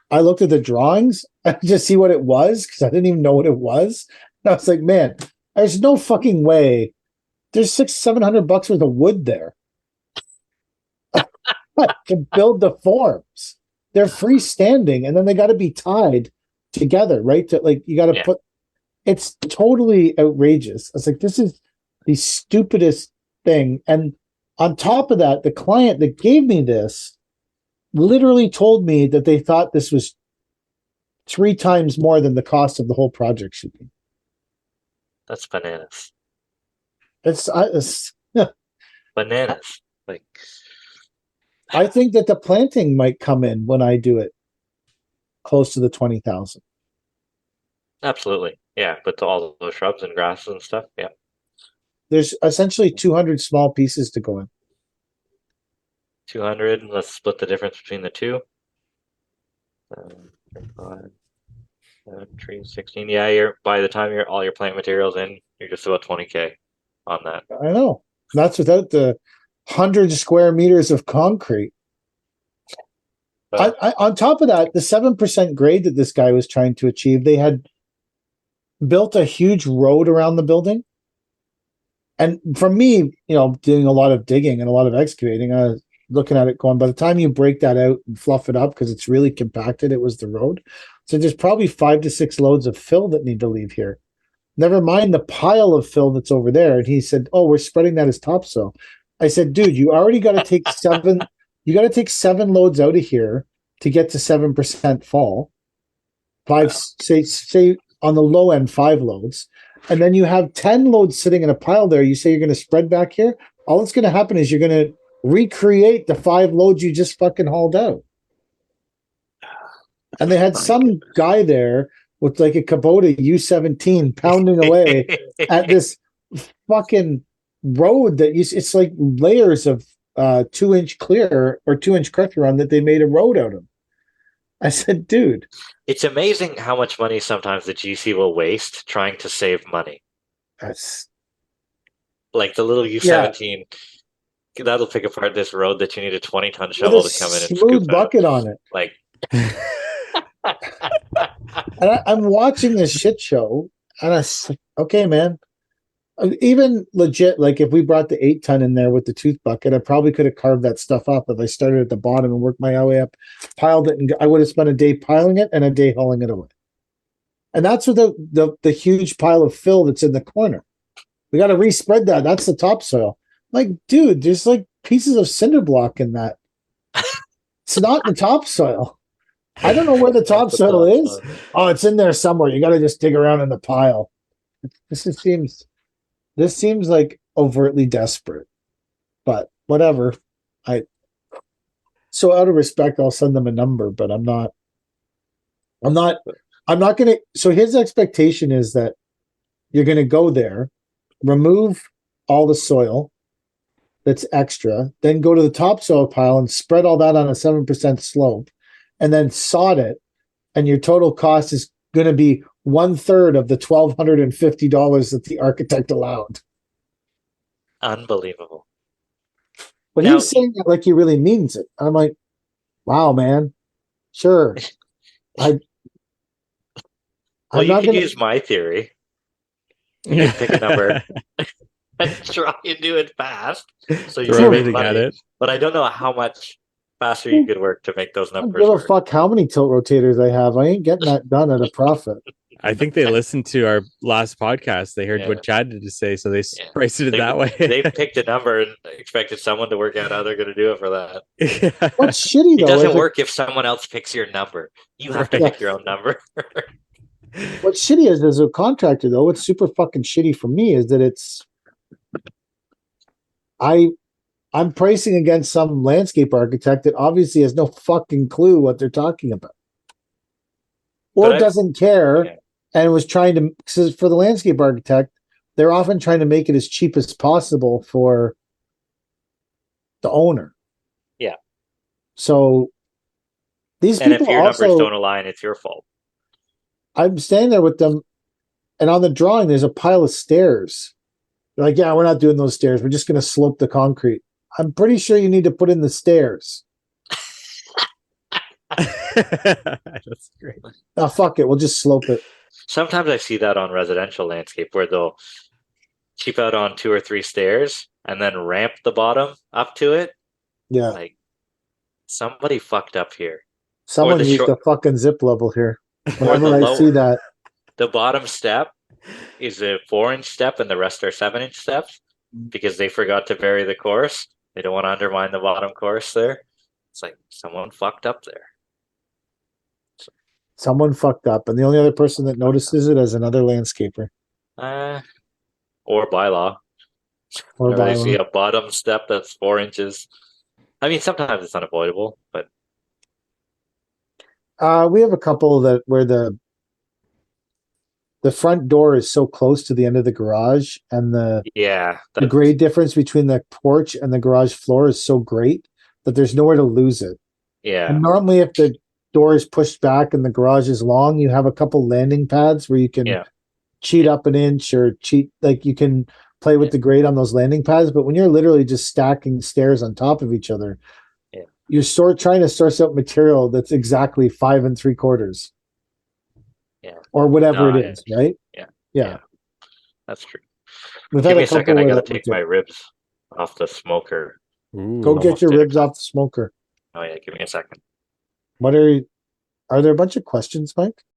I looked at the drawings to see what it was because I didn't even know what it was. And I was like, man, there's no fucking way. There's $600-700 worth of wood there to build the forms. They're freestanding, and then they got to be tied together, right? To like you got to put. It's totally outrageous. I was like, this is the stupidest thing. And on top of that, the client that gave me this literally told me that they thought this was 3 times more than the cost of the whole project should be. that's bananas. It's Bananas. Like, I think that the planting might come in when I do it close to the 20,000. absolutely, yeah. But all those shrubs and grasses and stuff, yeah. There's essentially 200 small pieces to go in. 200. Let's split the difference between the two. 3, 16. Yeah, you're by the time you're all your plant materials in, you're just about 20K on that. I know. That's without the 100 square meters of concrete. On top of that, the 7% grade that this guy was trying to achieve, they had built a huge road around the building. And for me, doing a lot of digging and a lot of excavating, I was looking at it going, by the time you break that out and fluff it up, because it's really compacted, it was the road. So there's probably 5 to 6 loads of fill that need to leave here. Never mind the pile of fill that's over there. And he said, oh, we're spreading that as topsoil. I said, dude, you already got to take 7. You got to take 7 loads out of here to get to 7% fall. 5, say on the low end, 5 loads. And then you have 10 loads sitting in a pile there. You say you're going to spread back here. All that's going to happen is you're going to recreate the 5 loads you just fucking hauled out. And they had some guy there with like a Kubota U17 pounding away at this fucking road that it's like layers of 2-inch clear or 2-inch crusher on that they made a road out of. I said, dude, it's amazing how much money sometimes the GC will waste trying to save money. That's like the little U17. That'll pick apart this road that you need a 20-ton shovel to come in and smooth scoop bucket out. on it. Like, and I'm watching this shit show, and I said, okay, man. Even legit, like if we brought the 8-ton in there with the tooth bucket, I probably could have carved that stuff up if I started at the bottom and worked my way up, piled it, and I would have spent a day piling it and a day hauling it away. And that's with the huge pile of fill that's in the corner. We got to respread that. That's the topsoil. Like, dude, there's like pieces of cinder block in that. It's not the topsoil. I don't know where the topsoil is. Oh, it's in there somewhere. You got to just dig around in the pile. This seems like overtly desperate, but whatever. So out of respect, I'll send them a number, but I'm not going to. So his expectation is that you're going to go there, remove all the soil that's extra, then go to the topsoil pile and spread all that on a 7% slope, and then sod it. And your total cost is going to be 1/3 of the $1,250 that the architect allowed. Unbelievable. But Now, he's saying that like he really means it. I'm like, wow, man. Sure. Well, you could use my theory. You can pick a number and try and do it fast, so you can make money. But I don't know how much faster you could work to make those numbers. I don't give a fuck how many tilt rotators I have. I ain't getting that done at a profit. I think they listened to our last podcast. They heard what Chad had to say, so they priced it that way. They picked a number and expected someone to work out how they're going to do it for that. What's shitty though? It doesn't work if someone else picks your number. You have to pick your own number. What's shitty is as a contractor though, what's super fucking shitty for me is that I'm pricing against some landscape architect that obviously has no fucking clue what they're talking about. Or doesn't care and was trying to, because for the landscape architect, they're often trying to make it as cheap as possible for the owner. Yeah. So these And if people your numbers also, don't align, it's your fault. I'm standing there with them, and on the drawing, there's a pile of stairs. They're like, yeah, we're not doing those stairs. We're just going to slope the concrete. I'm pretty sure you need to put in the stairs. That's great. Oh, fuck it. We'll just slope it. Sometimes I see that on residential landscape where they'll cheap out on 2 or 3 stairs and then ramp the bottom up to it. Yeah. Like, somebody fucked up here. Someone the used short- a fucking zip level here. Or Whenever the I lower. see that. The bottom step is a 4-inch step and the rest are 7-inch steps because they forgot to vary the course. They don't want to undermine the bottom course there. It's like someone fucked up there. Someone fucked up. And the only other person that notices it is another landscaper. Or bylaw. Or Whenever they see bylaw. a bottom step that's 4 inches. I mean, sometimes it's unavoidable, but We have a couple that where the front door is so close to the end of the garage, and the yeah, grade difference between the porch and the garage floor is so great that there's nowhere to lose it. yeah, And normally, if the door is pushed back and the garage is long, you have a couple landing pads where you can yeah. cheat up an inch or cheat, like you can play with the grade on those landing pads. But when you're literally just stacking stairs on top of each other, you're trying to source out material that's exactly 5 3/4. Yeah. Or whatever No, it is, right? Yeah. Yeah. That's true. We've Give had me a a second. couple I where gotta that take worked my out. ribs off the smoker. Go get Almost your dinner ribs time. off the smoker. Oh yeah, give me a second. Are there a bunch of questions, Mike?